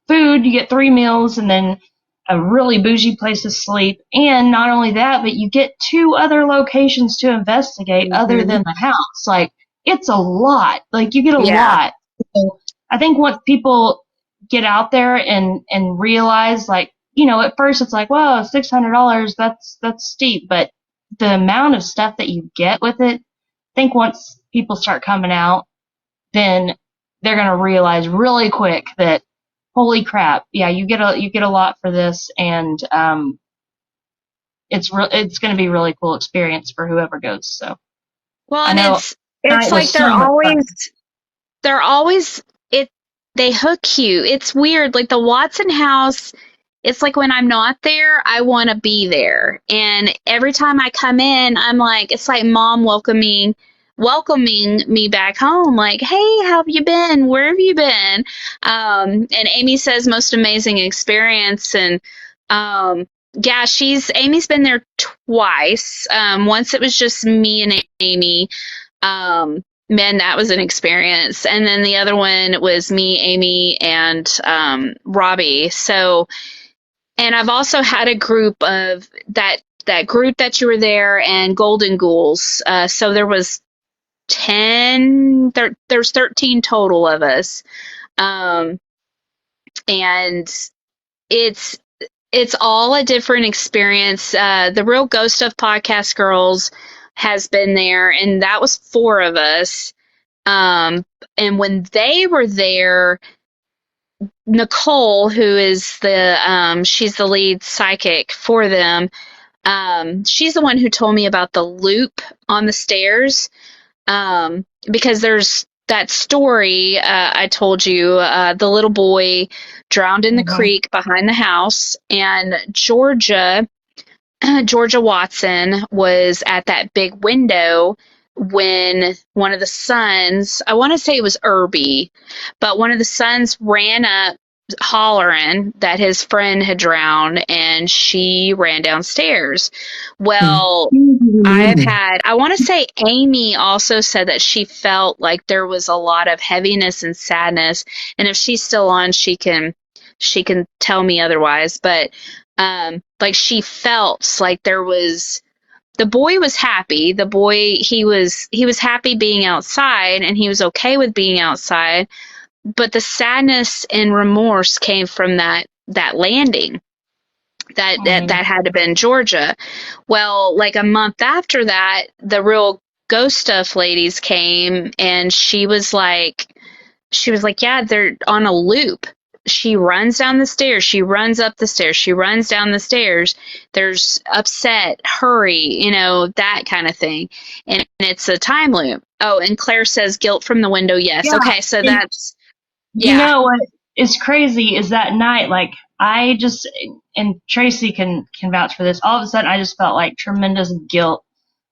food, you get 3 meals, and then a really bougie place to sleep. And not only that, but you get 2 other locations to investigate other Hmm. than the house. Like, it's a lot. Like, you get a Yeah. lot. So I think once people get out there and realize, like, at first it's like, whoa, $600, that's steep. But the amount of stuff that you get with it, I think once people start coming out, then they're going to realize really quick that, holy crap, yeah, you get a lot for this, and it's going to be a really cool experience for whoever goes. So Well, I and know it's tonight like was so much fun. they're always it they hook you. It's weird. Like the Watson house, it's like when I'm not there, I want to be there. And every time I come in, I'm like, it's like mom welcoming me back home. Like, hey, how have you been? Where have you been? And Amy says most amazing experience. And yeah, Amy's been there twice. Once it was just me and Amy. Man, that was an experience. And then the other one was me, Amy, and Robbie. So, and I've also had a group of that group that you were there and Golden Ghouls. So there was there's 13 total of us. Um, and it's it's all a different experience. The Real Ghost Stuff Podcast Girls has been there, and that was 4 of us. And when they were there, Nicole, who is she's the lead psychic for them. She's the one who told me about the loop on the stairs. Because there's that story I told you, the little boy drowned in the Mm-hmm. creek behind the house, and Georgia Watson was at that big window when one of the sons, I want to say it was Irby, but one of the sons ran up hollering that his friend had drowned, and she ran downstairs. Well, I want to say Amy also said that she felt like there was a lot of heaviness and sadness. And if she's still on, she can tell me otherwise. But like she felt like the boy was happy. The boy, he was happy being outside, and he was okay with being outside. But the sadness and remorse came from that landing. That had to been Georgia. Well, like a month after that, the Real Ghost Stuff ladies came, and she was like, yeah, they're on a loop. She runs down the stairs, she runs up the stairs, she runs down the stairs. There's upset, hurry, that kind of thing. And it's a time loop. Oh, and Claire says guilt from the window. Yes. Yeah, Okay, so and that's you yeah. know what is crazy is that night, like, I just, and Tracy can vouch for this. All of a sudden, I just felt like tremendous guilt.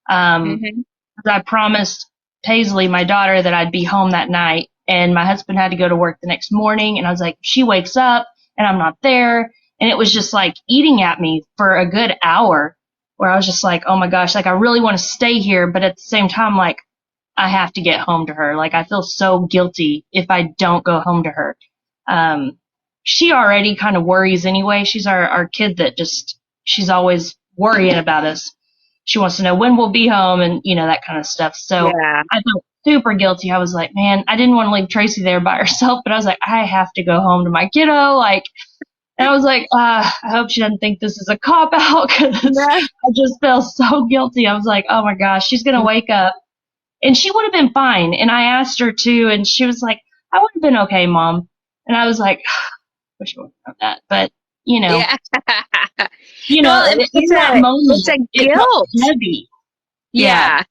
Hmm. 'Cause I promised Paisley, my daughter, that I'd be home that night, and my husband had to go to work the next morning, and I was like, she wakes up and I'm not there, and it was just like eating at me for a good hour, where I was just like, oh my gosh, like I really want to stay here, but at the same time, like, I have to get home to her. Like, I feel so guilty if I don't go home to her. Um, she already kind of worries anyway. She's our kid that just, she's always worrying about us. She wants to know when we'll be home and, that kind of stuff. So Yeah. I felt super guilty. I was like, man, I didn't want to leave Tracy there by herself, but I was like, I have to go home to my kiddo. Like, and I was like, I hope she doesn't think this is a cop out, because Yeah. I just felt so guilty. I was like, oh my gosh, she's going to wake up, and she would have been fine. And I asked her to, and she was like, I would have been okay, Mom. And I was like, wish I would have done that. But, you know, Yeah. Well, in that it's moment, a it felt guilt. heavy. Yeah. Yeah.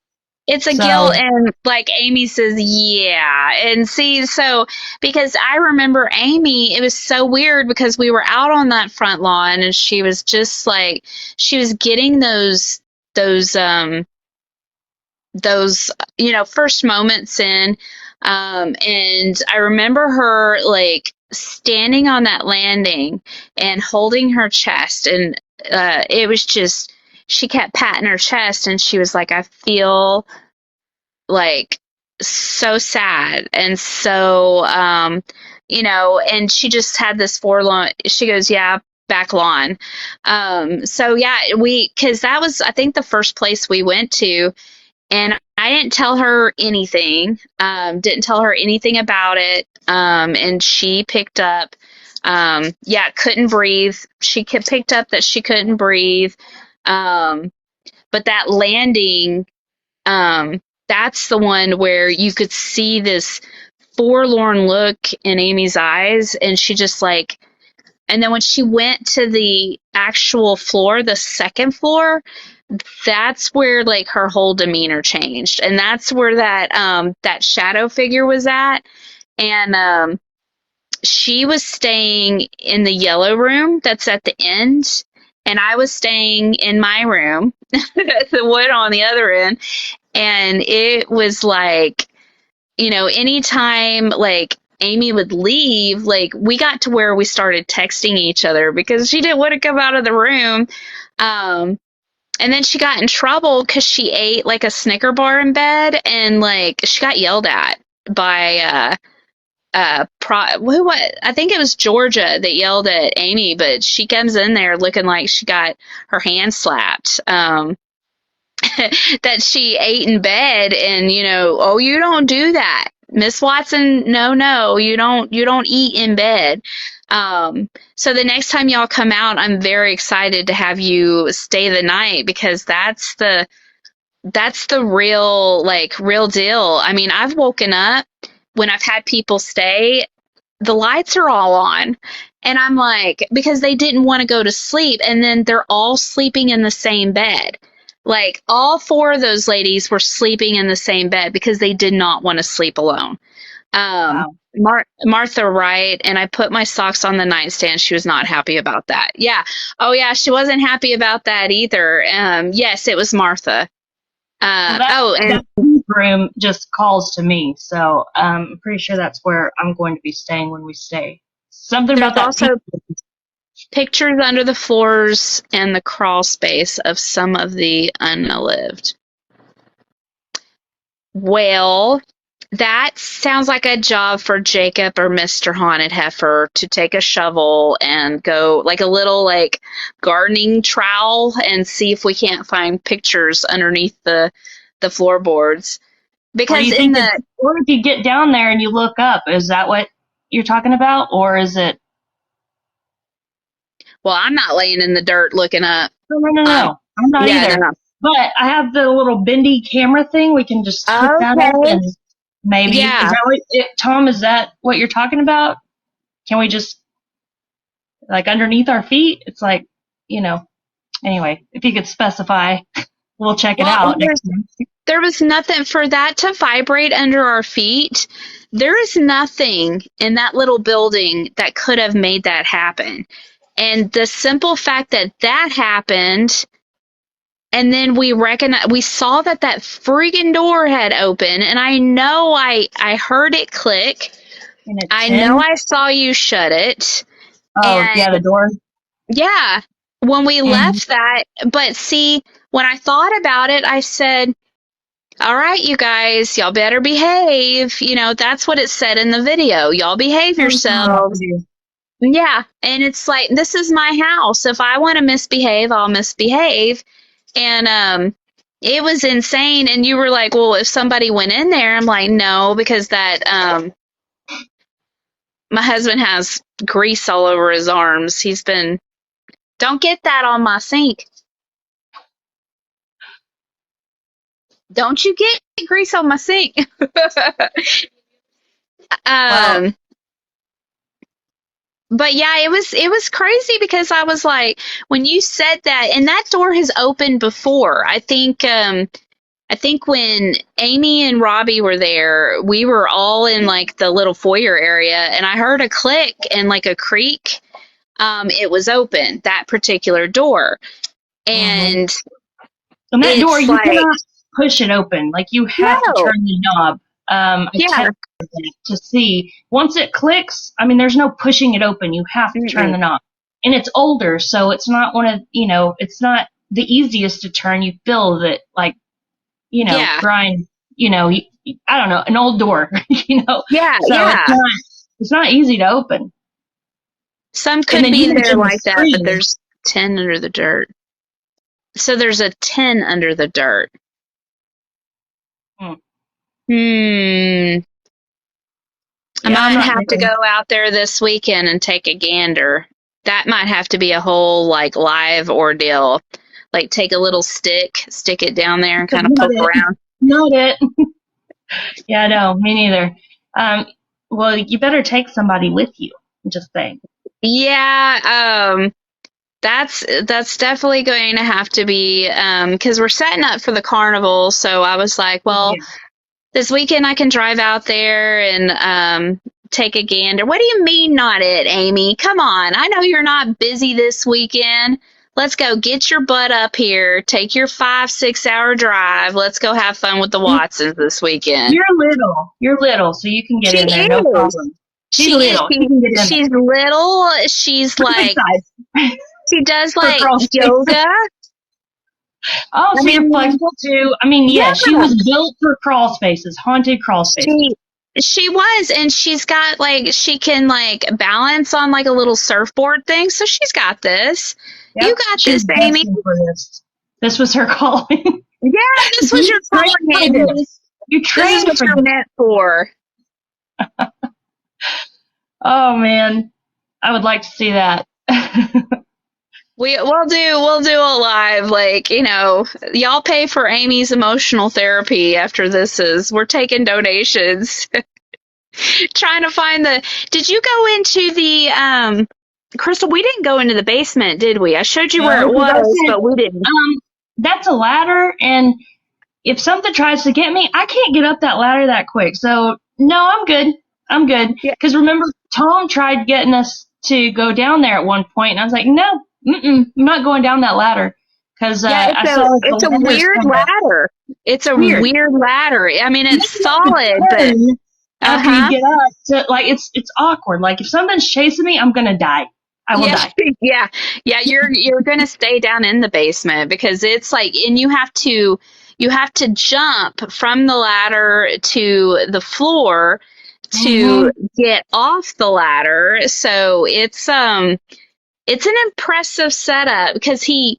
It's a guilt, So, and like Amy says, yeah. And see, so because I remember Amy, it was so weird because we were out on that front lawn, and she was just like, she was getting those those first moments in, and I remember her like standing on that landing and holding her chest, and it was just, she kept patting her chest, and she was like, I feel like so sad and so and she just had this forlorn, she goes, yeah, back lawn. So yeah, cause that was, I think, the first place we went to, and I didn't tell her anything, didn't tell her anything about it. And she picked up, yeah, couldn't breathe. She picked up that she couldn't breathe. But that landing, that's the one where you could see this forlorn look in Amy's eyes, and she just like, and then when she went to the actual floor, the second floor, that's where like her whole demeanor changed, and that's where that shadow figure was at. And she was staying in the yellow room that's at the end, and I was staying in my room, the wood on the other end. And it was like, anytime like Amy would leave, like we got to where we started texting each other because she didn't want to come out of the room. And then she got in trouble because she ate like a Snicker bar in bed, and like she got yelled at by I think it was Georgia that yelled at Amy, but she comes in there looking like she got her hand slapped. That she ate in bed, and oh, you don't do that, Miss Watson. No, you don't eat in bed. So the next time y'all come out, I'm very excited to have you stay the night, because that's the real deal. I mean, I've woken up when I've had people stay, the lights are all on, and I'm like, because they didn't want to go to sleep, and then they're all sleeping in the same bed. Like all four of those ladies were sleeping in the same bed because they did not want to sleep alone. Wow. Martha, right? And I put my socks on the nightstand. She was not happy about that. Yeah. Oh yeah, she wasn't happy about that either. Yes, it was Martha. Well, And that room just calls to me, so I'm pretty sure that's where I'm going to be staying when we stay. Something there's about that. also pictures under the floors and the crawl space of some of the unlived. Well, that sounds like a job for Jacob or Mr. Haunted Heifer to take a shovel and go like a little like gardening trowel and see if we can't find pictures underneath the floorboards. Because or if you get down there and you look up, is that what you're talking about, or is it? Well, I'm not laying in the dirt looking up. No. I'm not either. No. But I have the little bendy camera thing. We can just hook that up, and maybe. Yeah. Is that Tom, is that what you're talking about? Can we just, like, underneath our feet? It's like, anyway, if you could specify, we'll check it out next time. There was nothing for that to vibrate under our feet. There is nothing in that little building that could have made that happen. And the simple fact that happened, and then we saw that friggin' door had opened, and I know I heard it click. I know I saw you shut it. Oh, yeah, the door. Yeah, when we left that. But see, when I thought about it, I said, all right, you guys, y'all better behave. That's what it said in the video. Y'all behave yourselves. Yeah, and it's like, this is my house. If I want to misbehave, I'll misbehave. And it was insane. And you were like, well, if somebody went in there, I'm like, no, because my husband has grease all over his arms. Don't get that on my sink. Don't you get grease on my sink. Wow. But yeah, it was crazy, because I was like, when you said that, and that door has opened before. I think when Amy and Robbie were there, we were all in like the little foyer area, and I heard a click and like a creak. It was open, that particular door. And that door, you cannot push it open. Like, you have to turn the knob. To see. Once it clicks, I mean, there's no pushing it open. You have to turn the knob. And it's older, so it's not it's not the easiest to turn. You feel that, like, grind, I don't know, an old door, Yeah, so It's not easy to open. Some And could then be you there mentioned the like that, but screen. there's 10 under the dirt. So there's a 10 under the dirt. Hmm. I Yeah, I'm might not have to making. go out there this weekend and take a gander. That might have to be a whole like live ordeal. Like take a little stick, stick it down there and kind of Not poke it. around. Not it. Yeah, no, me neither. Well, you better take somebody with you. I'm just saying. Yeah, that's definitely going to have to be because we're setting up for the carnival. So I was like, well, Yeah. this weekend I can drive out there and take a gander. What do you mean not it, Amy? Come on. I know you're not busy this weekend. Let's go get your butt up here. Take your 5-6 hour drive. Let's go have fun with the Watsons this weekend. You're little. You're little, so you can get She in there, no is. problem. She's She is. little. She can get in there. She's little. She's Perfect like, size she does for like crawl space. yoga. Oh, I so you're mean, flexible too. I mean, yeah, yeah, she was built for crawl spaces, haunted crawl spaces. she was, and she's got like she can like balance on like a little surfboard thing, so she's got this. You Yep, got she's this, Amy. destined for this. This was her calling. Yeah, this was You your calling, trained Amy. for this. You This is trained what for you're this. meant for. Oh man, I would like to see that. We'll do a live, like, y'all pay for Amy's emotional therapy after this is we're taking donations. Trying to find did you go into the Crystal, we didn't go into the basement, did we? I showed you where No, it because I was, said, but we didn't. that's a ladder, and if something tries to get me, I can't get up that ladder that quick. So no, I'm good. I'm good. Yeah. Because remember, Tom tried getting us to go down there at one point, and I was like, no, I'm not going down that ladder. Because Yeah, I saw it's the a ladders weird come up. ladder. It's a Weird. weird ladder. I mean, You it's have to solid, but turn after you uh-huh. get up. So, like, it's awkward. Like, if something's chasing me, I'm gonna die. I will Yeah, die. yeah. You're gonna stay down in the basement because it's like, and you have to jump from the ladder to the floor to get off the ladder. So it's an impressive setup because he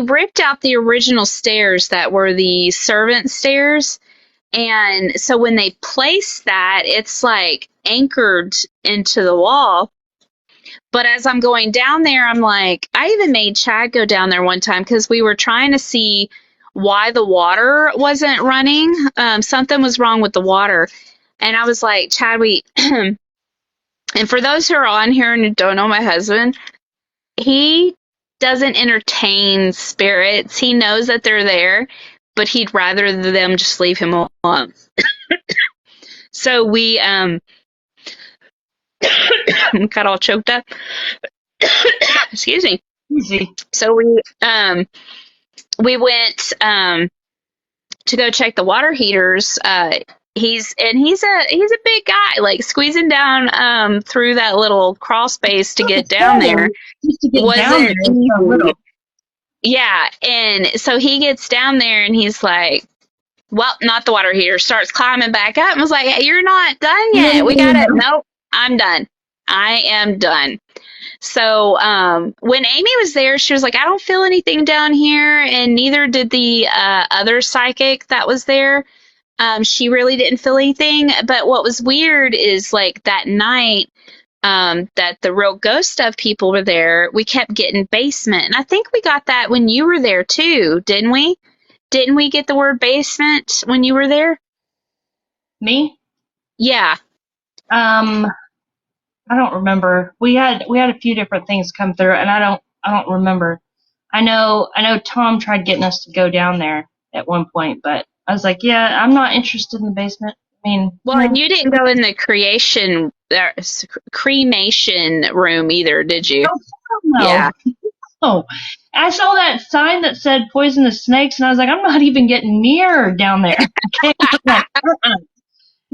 ripped out the original stairs that were the servant stairs. And so when they place that, it's like anchored into the wall. But as I'm going down there, I'm like, I even made Chad go down there one time because we were trying to see why the water wasn't running. Something was wrong with the water. And I was like, Chad, and for those who are on here and who don't know my husband, he doesn't entertain spirits. He knows that they're there, but he'd rather them just leave him alone. So we got all choked up. Excuse me. Easy. So we went to go check the water heaters. He's a big guy, like squeezing down through that little crawl space to get down there Just to get down wasn't there, it's so easy. little. Yeah, and so he gets down there and he's like, well, not the water heater, starts climbing back up and was like, hey, you're not done yet. We got it. Nope, I'm done. I am done. So when Amy was there, she was like, I don't feel anything down here, and neither did the other psychic that was there. She really didn't feel anything. But what was weird is like that night that the real ghost stuff people were there, we kept getting basement. And I think we got that when you were there too, didn't we? Didn't we get the word basement when you were there? Me? Yeah. I don't remember. We had a few different things come through, and I don't remember. I know Tom tried getting us to go down there at one point, but I was like, yeah, I'm not interested in the basement. I mean, Well, no. and you didn't go in the cremation room either, did you? No. Yeah. Oh, I saw that sign that said poisonous snakes, and I was like, I'm not even getting near down there. Okay? Like,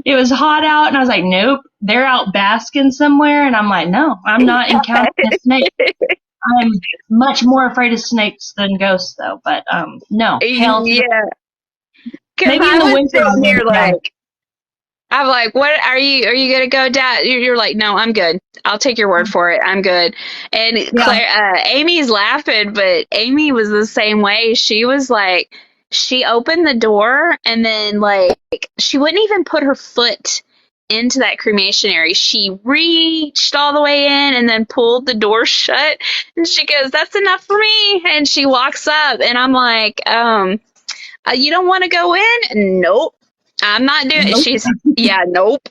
it was hot out, and I was like, nope, they're out basking somewhere, and I'm like, no, I'm not encountering a snake. I'm much more afraid of snakes than ghosts, though. But no, hell to the Yeah. Because maybe I in the was winter. sitting here like, I'm like, what are you gonna go down? You're like, no, I'm good. I'll take your word for it. I'm good. And Yeah. Amy's laughing, but Amy was the same way. She was like, she opened the door and then like she wouldn't even put her foot into that cremation area. She reached all the way in and then pulled the door shut. And she goes, "That's enough for me." And she walks up, and I'm like, you don't want to go in? Nope. I'm not doing it. Nope. Yeah, nope.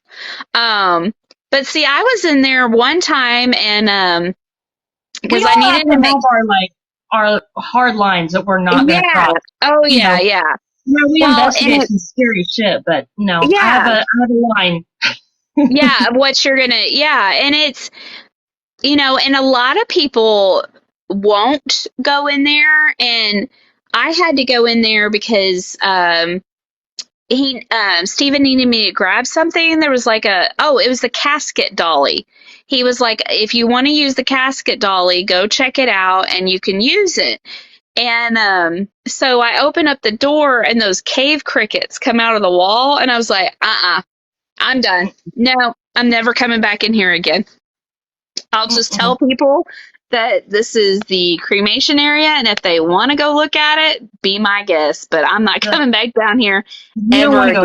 Um, but see, I was in there one time and, We because I all have needed to to make, have our hard lines that we're not going to yeah. cross. Oh, You yeah, know, yeah. we Well, and investigate some scary shit, but no, yeah, I have a line. yeah, of what you're gonna, yeah. And it's, and a lot of people won't go in there. And I had to go in there because, Steven needed me to grab something. There was like it was the casket dolly. He was like, if you want to use the casket dolly, go check it out and you can use it. And so I open up the door and those cave crickets come out of the wall, and I was like, I'm done. No, I'm never coming back in here again. I'll just Mm-mm. tell people that this is the cremation area, and if they want to go look at it, be my guest. But I'm not coming back down here You don't ever want to go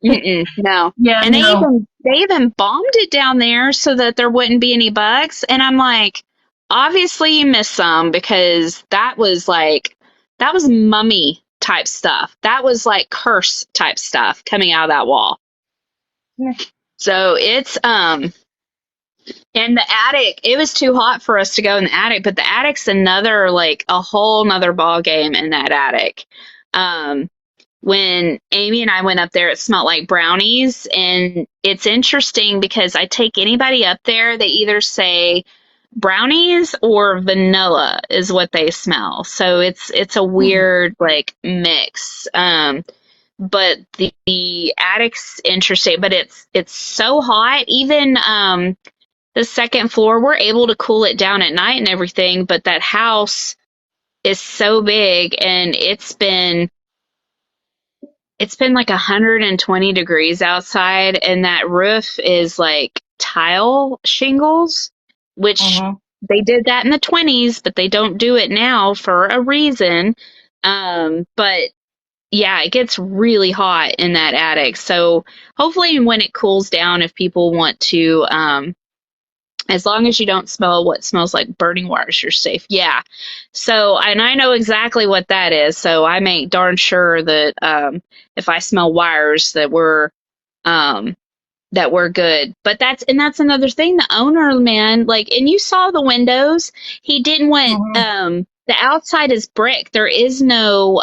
in. again. No. Yeah, And no. they even bombed it down there so that there wouldn't be any bugs. And I'm like, obviously you missed some, because that was mummy type stuff. That was like curse type stuff coming out of that wall. Yeah. So it's in the attic, it was too hot for us to go in the attic, but the attic's another, like, a whole nother ball game in that attic. When Amy and I went up there, it smelled like brownies. And it's interesting because I take anybody up there, they either say brownies or vanilla is what they smell. So it's a weird, like, mix. But the attic's interesting, but it's so hot. Even the second floor, we're able to cool it down at night and everything, but that house is so big, and it's been like 120 degrees outside, and that roof is like tile shingles, which they did that in the 20s, but they don't do it now for a reason. But yeah, it gets really hot in that attic. So hopefully when it cools down, if people want to, as long as you don't smell what smells like burning wires, you're safe. Yeah. So, and I know exactly what that is. So I make darn sure that if I smell wires, that we're good. But that's another thing. The owner, man, like, and you saw the windows. He didn't want the outside is brick. There is no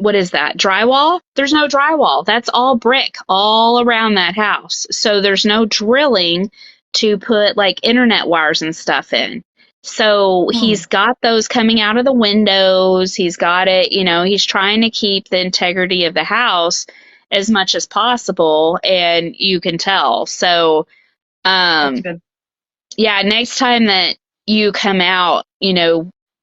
what is that? Drywall? There's no drywall. That's all brick all around that house. So there's no drilling to put like internet wires and stuff in. So he's got those coming out of the windows. He's got it, he's trying to keep the integrity of the house as much as possible, and you can tell. So That's good. yeah, next time that you come out,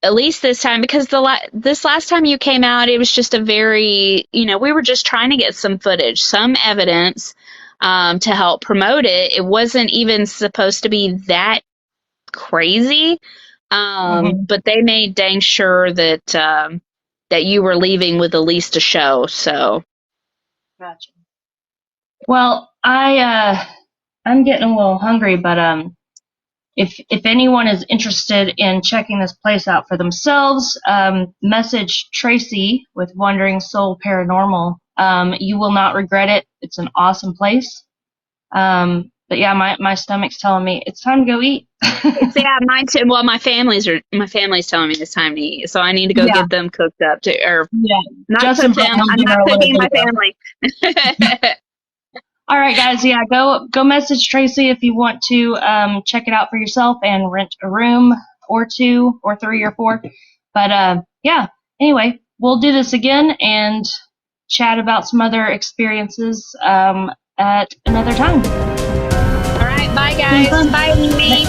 at least this time, because this last time you came out, it was just a very, we were just trying to get some footage, some evidence to help promote it. It wasn't even supposed to be that crazy, but they made dang sure that you were leaving with at least a show. So, Gotcha. Well, I'm getting a little hungry, but if anyone is interested in checking this place out for themselves, message Tracy with Wandering Soul Paranormal. You will not regret it. It's an awesome place. But yeah, my stomach's telling me it's time to go eat. yeah, mine too. Well, my family's telling me it's time to eat, so I need to go get them cooked up too, or not Justin cook them. I'm not cooking my family. All right, guys. Yeah, go message Tracy if you want to check it out for yourself and rent a room or 2 or 3 or 4. But yeah. Anyway, we'll do this again and chat about some other experiences at another time. All right, bye guys. Bye, Mimi.